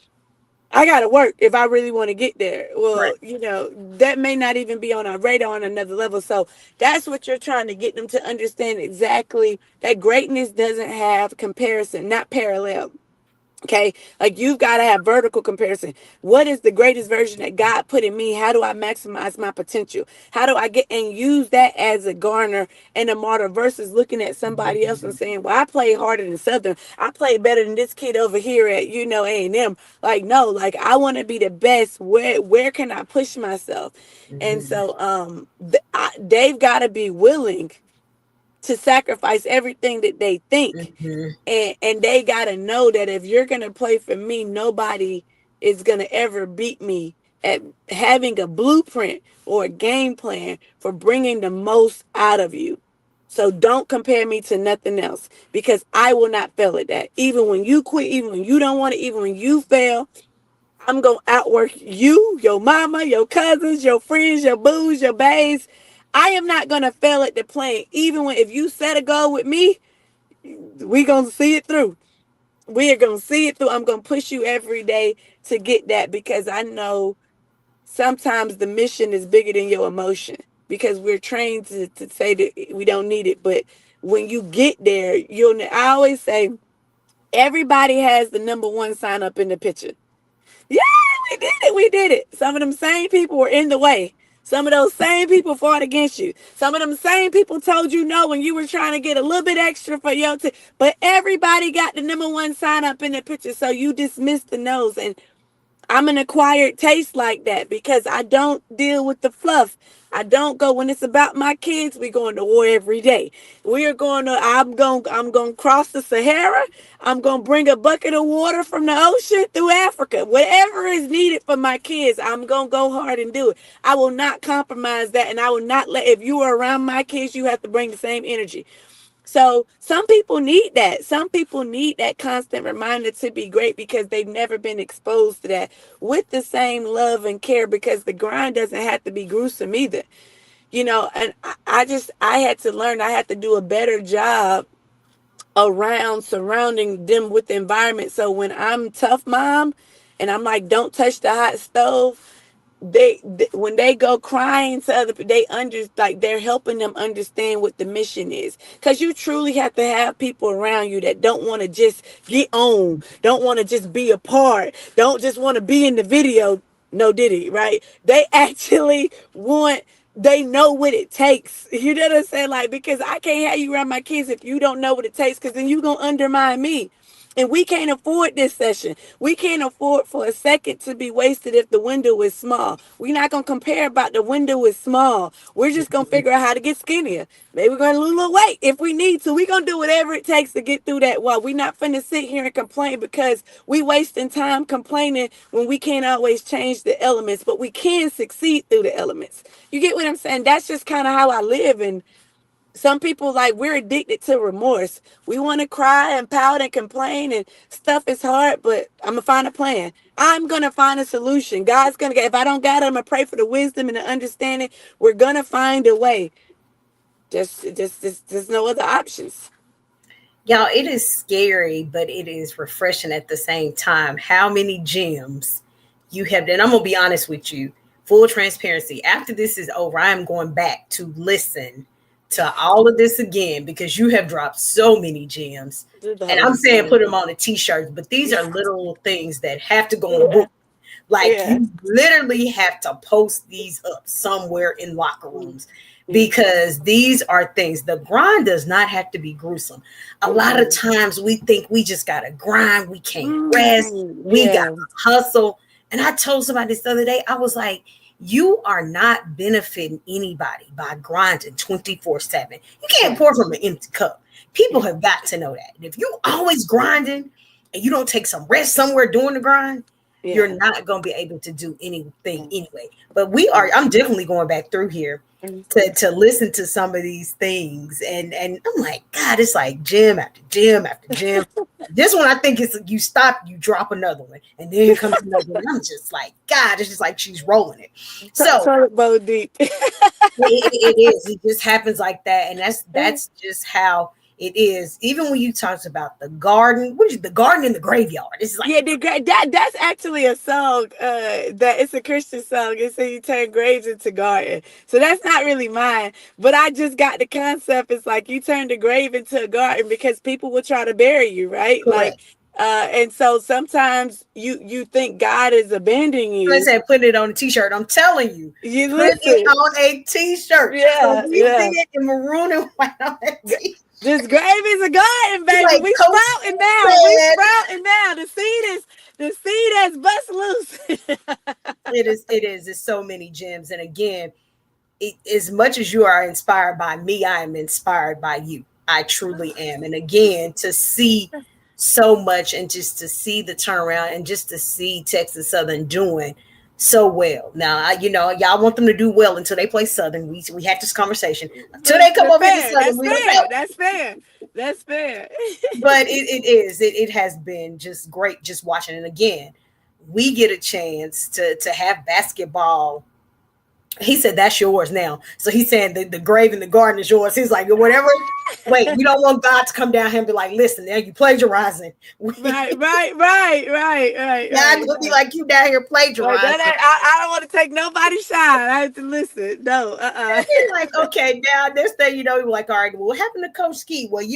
I got to work if I really want to get there. Right. Well, that may not even be on our radar on another level. So that's what you're trying to get them to understand, exactly that greatness doesn't have comparison, not parallel. Okay, like you've got to have vertical comparison. What is the greatest version that God put in me? How do I maximize my potential? How do I get and use that as a garner and a martyr, versus looking at somebody else and saying, "Well, I played harder than Southern. I played better than this kid over here at A&M." Like, no, like I want to be the best. Where can I push myself? And Mm-hmm. so they've got to be willing to sacrifice everything that they think, Mm-hmm. and they got to know that if you're going to play for me, nobody is going to ever beat me at having a blueprint or a game plan for bringing the most out of you. So don't compare me to nothing else, because I will not fail at that. Even when you quit, even when you don't want it, even when you fail, I'm going to outwork you, your mama, your cousins, your friends, your boos, your bays. I am not going to fail at the plan. Even if you set a goal with me, we going to see it through. We are going to see it through. I'm going to push you every day to get that, because I know sometimes the mission is bigger than your emotion, because we're trained to say that we don't need it. But when you get there, I always say, everybody has the number one sign up in the picture. Yeah, we did it. We did it. Some of them same people were in the way. Some of those same people fought against you. Some of them same people told you no when you were trying to get a little bit extra for your team. But everybody got the number one sign up in the picture. So you dismissed the no's. And I'm an acquired taste like that, because I don't deal with the fluff. I don't go when it's about my kids. We're going to war every day. We are going to. I'm going to cross the Sahara. I'm going to bring a bucket of water from the ocean through Africa. Whatever is needed for my kids, I'm going to go hard and do it. I will not compromise that, and I will not let. If you are around my kids, you have to bring the same energy. So some people need that. Some people need that constant reminder to be great, because they've never been exposed to that with the same love and care, because the grind doesn't have to be gruesome either. And I had to learn, I had to do a better job around surrounding them with the environment. So when I'm tough mom and I'm like, don't touch the hot stove, when they go crying to other people, like they're helping them understand what the mission is, because you truly have to have people around you that don't want to just get on, don't want to just be a part, don't just want to be in the video. No diddy, right? They actually want, they know what it takes. You know what I'm saying? Like, because I can't have you around my kids if you don't know what it takes, because then you gonna undermine me. And we can't afford this session. We can't afford for a second to be wasted if the window is small. We're not going to compare about the window is small. We're just going to figure out how to get skinnier. Maybe we're going to lose a little weight if we need to. We're going to do whatever it takes to get through that wall. We're not finna sit here and complain, because we wasting time complaining when we can't always change the elements, but we can succeed through the elements. You get what I'm saying? That's just kind of how I live. And some people, like, we're addicted to remorse. We want to cry and pout and complain, and stuff is hard, but I'm gonna find a plan. I'm gonna find a solution. God's gonna get, if I don't got it, I'm gonna pray for the wisdom and the understanding. We're gonna find a way. There's no other options. Y'all, it is scary, but it is refreshing at the same time. How many gems you have done. I'm gonna be honest with you, full transparency. After this is over, I am going back to listen to all of this again, because you have dropped so many gems. And I'm saying put them on a t-shirt, but these are little things that have to go on a book. Like, you literally have to post these up somewhere in locker rooms, because these are things. The grind does not have to be gruesome. A lot of times we think we just gotta grind, we can't rest, we gotta hustle. And I told somebody this the other day, I was like, you are not benefiting anybody by grinding 24/7. You can't pour from an empty cup. People have got to know that. And if you always grinding and you don't take some rest somewhere during the grind, you're not going to be able to do anything anyway. But I'm definitely going back through here to listen to some of these things. And I'm like, God, it's like gym after gym after gym. This one, I think it's, you stop, you drop another one, and then comes another one. I'm just like, God, it's just like she's rolling it. So deep. it is. It just happens like that. And that's just how it is. Even when you talked about the garden, what is the garden in the graveyard? It's like, that's actually a song. That it's a Christian song. It says you turn graves into garden. So that's not really mine. But I just got the concept. It's like you turn the grave into a garden because people will try to bury you, right? Correct. Like, and so sometimes you think God is abandoning you. I said, put it on a t-shirt. I'm telling you, put it on a t-shirt. Yeah, so we see it in maroon and white on a t-shirt. This grave is a garden, baby. Like, we sprouting now. We sprouting now. The seed has bust loose. It is. It's so many gems. And again, as much as you are inspired by me, I am inspired by you. I truly am. And again, to see so much, and just to see the turnaround, and just to see Texas Southern doing so well. Now, y'all want them to do well until they play Southern. We have this conversation until they come over here. That's fair. But it has been just great just watching. And again, we get a chance to have basketball. He said, that's yours now. So he's saying the grave in the garden is yours. He's like, whatever. Wait, we don't want God to come down here and be like, listen, now you plagiarizing. Right. God will be like, you down here plagiarizing. I don't want to take nobody's shine. I have to listen. No, He's like, okay, now this thing, you're like, all right, well, what happened to Coach Skeet? Well,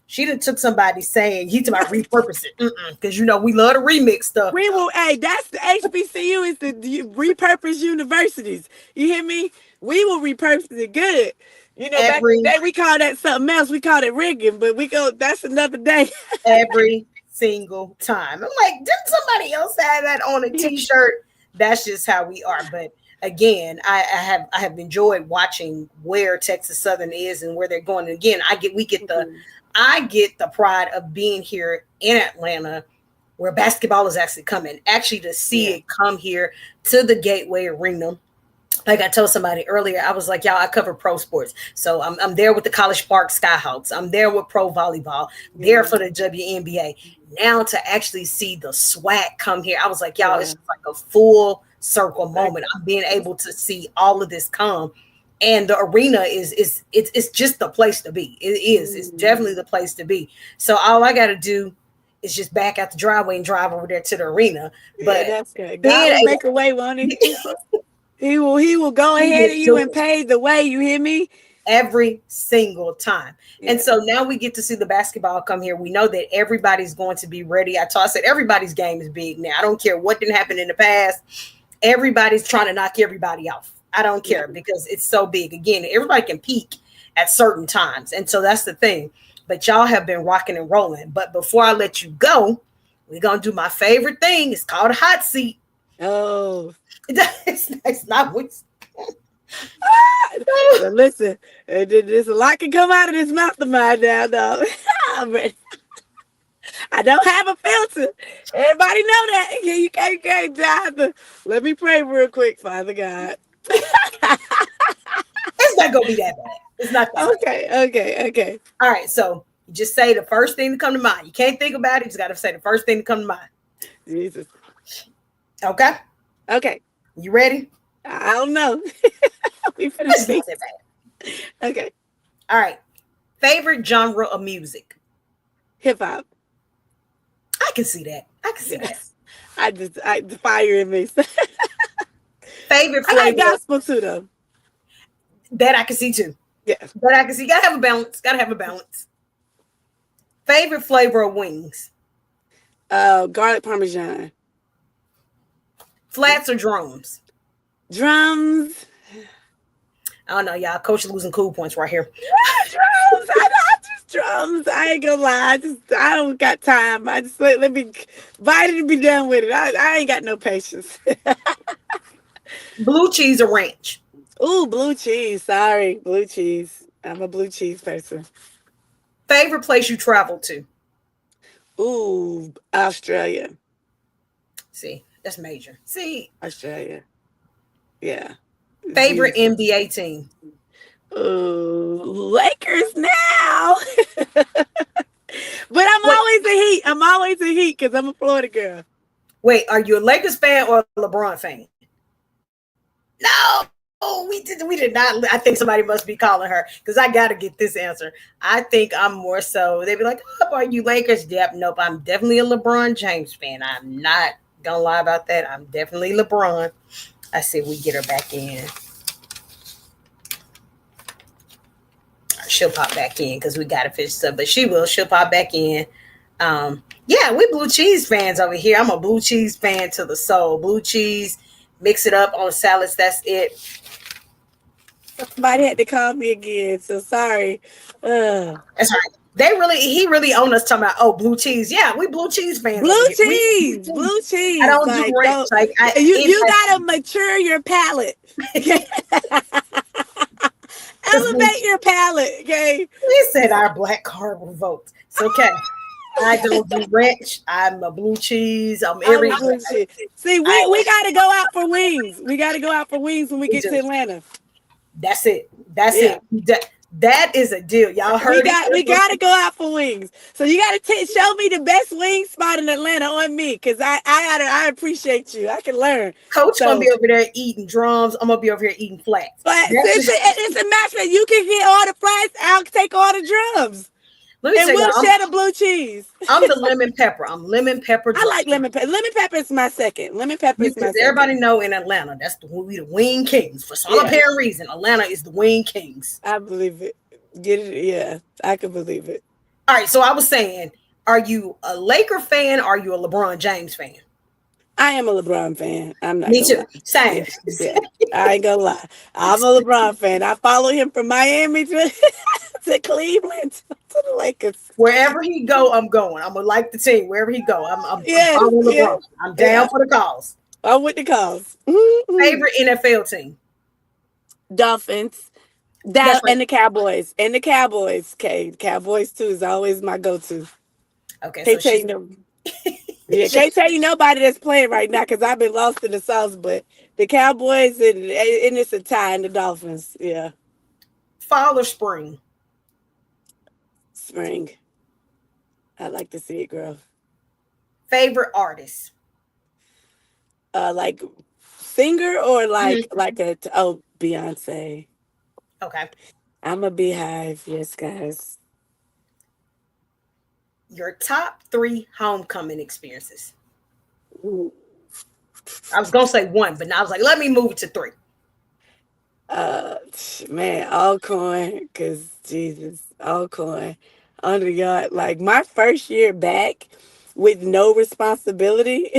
she done took somebody saying he's about repurpose it, because we love to remix stuff. We will. Hey, that's the HBCU, is the repurpose universities. You hear me? We will repurpose it good. Back in the day we call that something else. We call it rigging, but that's another day. Every single time. I'm like, didn't somebody else have that on a t-shirt? That's just how we are. But again, I have enjoyed watching where Texas Southern is and where they're going. And again, I get the pride of being here in Atlanta, where basketball is actually coming, actually to see it come here to the Gateway Arena. Like I told somebody earlier, I was like, y'all, I cover pro sports. So I'm there with the College Park Skyhawks. I'm there with pro volleyball, there for the WNBA. Now to actually see the SWAC come here, I was like, y'all, it's like a full circle moment. I'm being able to see all of this come. And the arena it's just the place to be. It is. It's definitely the place to be. So all I got to do It's just back out the driveway and drive over there to the arena. Yeah, But that's good. God being will make a way, won't he? He will go he ahead of will you do and it pave the way. You hear me? every single time. And Yeah. so now we get to see the basketball come here. We know that everybody's going to be ready. I said everybody's game is big now. I don't care what didn't happen in the past. Everybody's trying to knock everybody off. I don't Yeah. care because it's so big. Again, everybody can peak at certain times. And so that's the thing. But y'all have been rocking and rolling. But before I let you go, we're going to do my favorite thing. It's called a hot seat. Oh. It's not what. But listen, there's a lot can come out of this mouth of mine now, though. I don't have a filter. Everybody know that. You can't die. Let me pray real quick, Father God. It's not gonna be that bad. It's not that Okay. bad. All right, so you just say the first thing to come to mind. You can't think about it. You just got to say the first thing to come to mind. Jesus. Okay. Okay. You ready? I don't know. We finna It's see. not that bad. Okay. All right. Favorite genre of music? Hip hop. I can see that. I can see that. Yes. The fire in me. Favorite I like flavor? gospel too, though. That I can see too. Yeah. That I can see. Gotta have a balance. Gotta have a balance. Favorite flavor of wings? Garlic parmesan. Flats or drums? Drums. I don't know, y'all. Coach losing cool points right here. Drums. I just drums. I ain't gonna lie. I don't got time. I just let me bite it and be done with it. I ain't got no patience. Blue cheese or ranch? Ooh, blue cheese. Sorry, blue cheese. I'm a blue cheese person. Favorite place you traveled to? Ooh, Australia. See, that's major. See, Australia. Yeah. It's favorite beautiful. NBA team? Ooh, Lakers now. But I'm Wait, always a Heat. I'm always a Heat because I'm a Florida girl. wait. Are you a Lakers fan or a LeBron fan? No, we did not. I think somebody must be calling her because I got to get this answer. I think I'm more so. They'd be like, oh, "Are you Lakers?" Yep. Nope. I'm definitely a LeBron James fan. I'm not gonna lie about that. I'm definitely LeBron. I see. We get her back in. She'll pop back in because we got to finish stuff, but she will. She'll pop back in. Yeah, we blue cheese fans over here. I'm a blue cheese fan to the soul. Blue cheese, mix it up on salads. That's it. Somebody had to call me again, so sorry. That's right. He really owned us talking about, oh, blue cheese. Yeah, we blue cheese fans over Blue here. We blue cheese, cheese. blue I cheese. don't do Like, ranch. don't Like you gotta mature your palate. because blue Elevate your palate, okay? we said our black card revoked. It's okay. I don't do ranch. I'm a blue cheese. I'm I'm every. a blue cheese. See, I we gotta go out for wings. We gotta go out for wings when we we get to do. Atlanta. That's it. That's Yeah. it. That is a deal. Y'all We heard it. got we gotta go out for wings. So you gotta show me the best wing spot in Atlanta on me, cause I appreciate you. I can learn. Coach gonna So, be over there eating drums. I'm gonna be over here eating flats. but That's since just, it's a match that you can get all the flats, I'll take all the drums, let me and tell you, we'll share the blue cheese. I'm the lemon pepper. I'm lemon pepper I drum. like lemon pepper. Lemon pepper is my second. Lemon pepper is my Because everybody second. know in Atlanta, that's we the wing kings. For some Yeah, apparent reason, Atlanta is the wing kings. I believe it. Get it? Yeah, I can believe it. All right, so I was saying, are you a Laker fan? Or are you a LeBron James fan? I am a LeBron fan. I'm not Me gonna too. lie. Same. Yeah, yeah. I ain't gonna lie. I'm a LeBron fan. I follow him from Miami to, to Cleveland to the Lakers. Wherever he go, I'm going. I'm gonna like the team. Wherever he go, I'm Yes, following yeah, LeBron. I'm yeah. down for the cause. I'm with the cause. Mhm. Favorite NFL team? Dolphins. That's That right. and the Cowboys. And the Cowboys. Okay. Cowboys too is always my go-to. Okay, so Can't tell she's you no. Yeah, can't tell you nobody that's playing right now because I've been lost in the sauce. But the Cowboys and it's a tie in the Dolphins. Yeah, fall or spring. spring. I like to see it grow. Favorite artist. Like singer or Mhm. like Beyonce. Okay. I'm a beehive. Yes, guys. Your top 3 homecoming experiences. Ooh. I was gonna say one, but now I was like, let me move it to 3. Uh, Man, Alcorn, because Jesus, Alcorn, under God. Like my first year back with no responsibility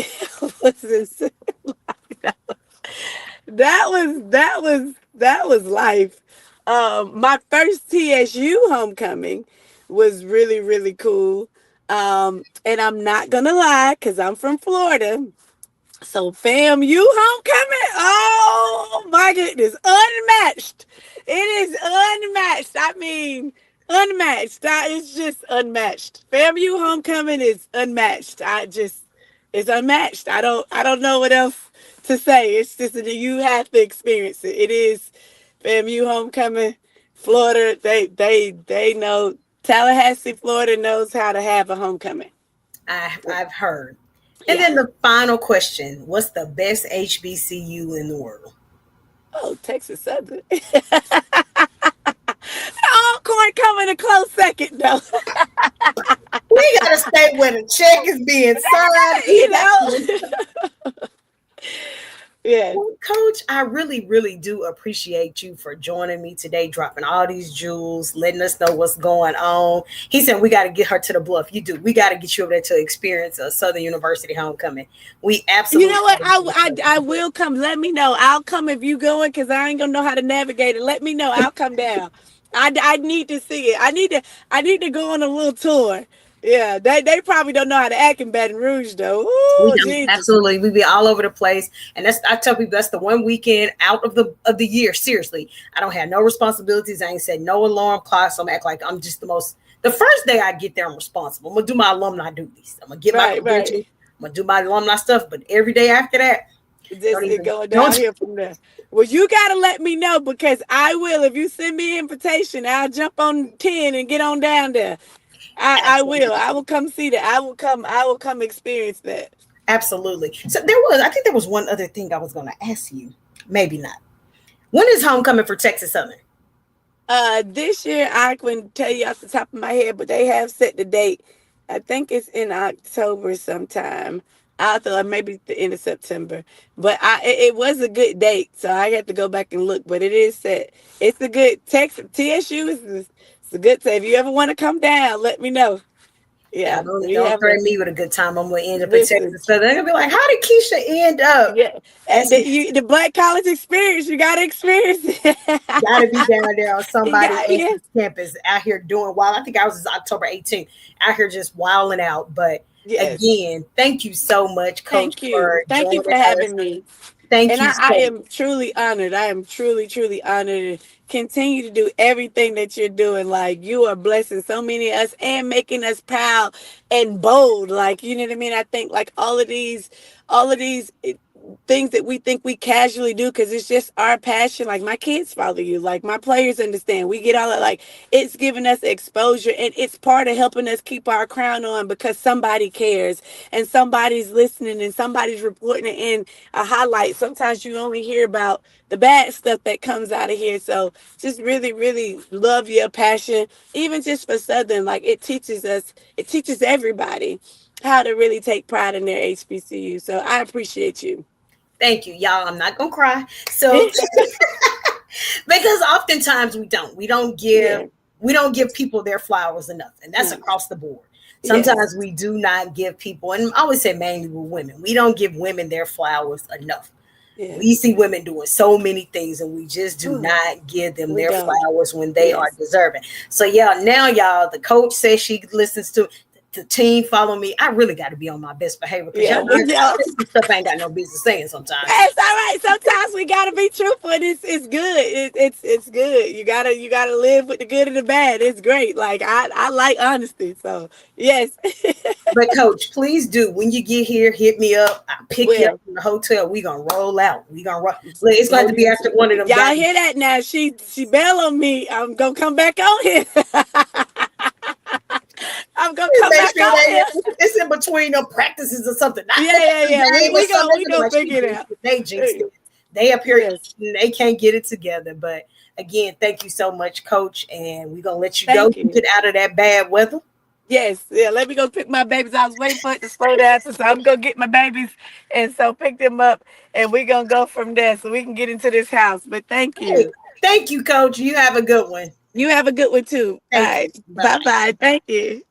was insane. That was life. My first TSU homecoming was really really cool. And I'm not gonna lie, cause I'm from Florida. So FAMU homecoming, oh my goodness, unmatched. It is unmatched. I mean, unmatched. It's just unmatched. FAMU homecoming is unmatched. It's unmatched. I don't know what else to say. It's just that you have to experience it. It is FAMU homecoming. Florida, they know. Tallahassee, Florida knows how to have a homecoming. I've heard. And Yeah. then the final question: what's the best HBCU in the world? Oh, Texas Southern. Alcorn coming a close second though. We gotta stay where the check is being signed. You We got know. to. Yeah. Well, Coach, I really, really do appreciate you for joining me today, dropping all these jewels, letting us know what's going on. He said we got to get her to the bluff. You do. We got to get you over there to experience a Southern University homecoming. We You absolutely know what? got to get I, you. I will come. Let me know. I'll come if you going because I ain't gonna know how to navigate it. Let me know. I'll come down. I need to see it. I need to go on a little tour. Yeah, they probably don't know how to act in Baton Rouge though. We Ooh, don't Jesus. absolutely. We be all over the place, and that's I tell people that's the one weekend out of the year. Seriously, I don't have no responsibilities. I ain't set no alarm clocks. So I'm act like I'm just the most. The first day I get there, I'm responsible. I'm gonna do my alumni duties. I'm gonna get my Right, credentials. right. I'm gonna do my alumni stuff. But every day after that, don't Just it even going don't. downhill from there. Well, you gotta let me know because I will. If you send me an invitation, I'll jump on 10 and get on down there. I will. Absolutely, I will come see that. I will come experience that. absolutely. So I think there was one other thing I was gonna ask you. Maybe not. When is homecoming for Texas Southern? This year I couldn't tell you off the top of my head, but they have set the date. I think it's in October sometime. I thought maybe the end of September, but it was a good date, so I had to go back and look. But it is set. It's a good Texas TSU is it's a good. If you ever want to come down, let me know. Yeah, Yeah, we don't have a threaten me with a good time. I'm gonna end up in listen. Texas. So they're gonna be like, "How did Keisha end up?" Yeah, That's the black college experience. You got to experience it. got to be down there on You somebody got yeah. else's campus out here doing wild. I think I was October 18th out here just wilding out. But Yes. again, thank you so much, Coach, Thank you. for Thank you joining for us. having me. Thank And you I so am truly honored. I am truly, truly honored to continue to do everything that you're doing. Like you are blessing so many of us and making us proud and bold. Like, you know what I mean? I think like all of these things that we think we casually do because it's just our passion. Like my kids follow you. Like my players understand. We get all that. Like it's giving us exposure and it's part of helping us keep our crown on because somebody cares and somebody's listening and somebody's reporting it in a highlight. Sometimes you only hear about the bad stuff that comes out of here. So just really, really love your passion, even just for Southern. Like it teaches everybody how to really take pride in their HBCU. So I appreciate you. thank you, y'all. I'm not gonna cry. So because oftentimes Yeah. we don't give people their flowers enough, and that's No. across the board. Yes. Sometimes we do not give people, and I always say mainly with women, we don't give women their flowers enough. Yeah. We see women doing so many things and we just do Ooh, not give them we their don't. flowers when they are Yes. deserving. So yeah, now y'all, the coach says she listens to the team follow me. I really got to be on my best behavior because Yeah. y'all We know know. I say some stuff I ain't got no business saying sometimes. It's all right. Sometimes we gotta be truthful. And it's good. It's good. You gotta live with the good and the bad. It's great. Like I like honesty. So yes, But coach, please do when you get here, hit me up. I'll pick you up will. from the hotel. We gonna roll out. We gonna roll. Look, it's going to be after one of them Y'all games. hear that now? She bail on me. I'm gonna come back on here. I'm gonna come Make back sure on here. it's in between them practices or something. Not Yeah, the yeah, yeah. We game or we something. go They're we gonna be go like, she figure it jinxed out. it. They jinxed it. They up here Yes. eating. They can't get it together. But again, thank you so much, Coach. And we're gonna let you go. Thank You you. get out of that bad weather. Yes, yeah. Let me go pick my babies. I was waiting for it to slow down, so I'm gonna get my babies, and so pick them up, and we're gonna go from there, so we can get into this house. But thank Hey, you. thank you, Coach. You have a good one. You have a good one too. All Thank you. right. Bye Bye bye. bye. Thank you.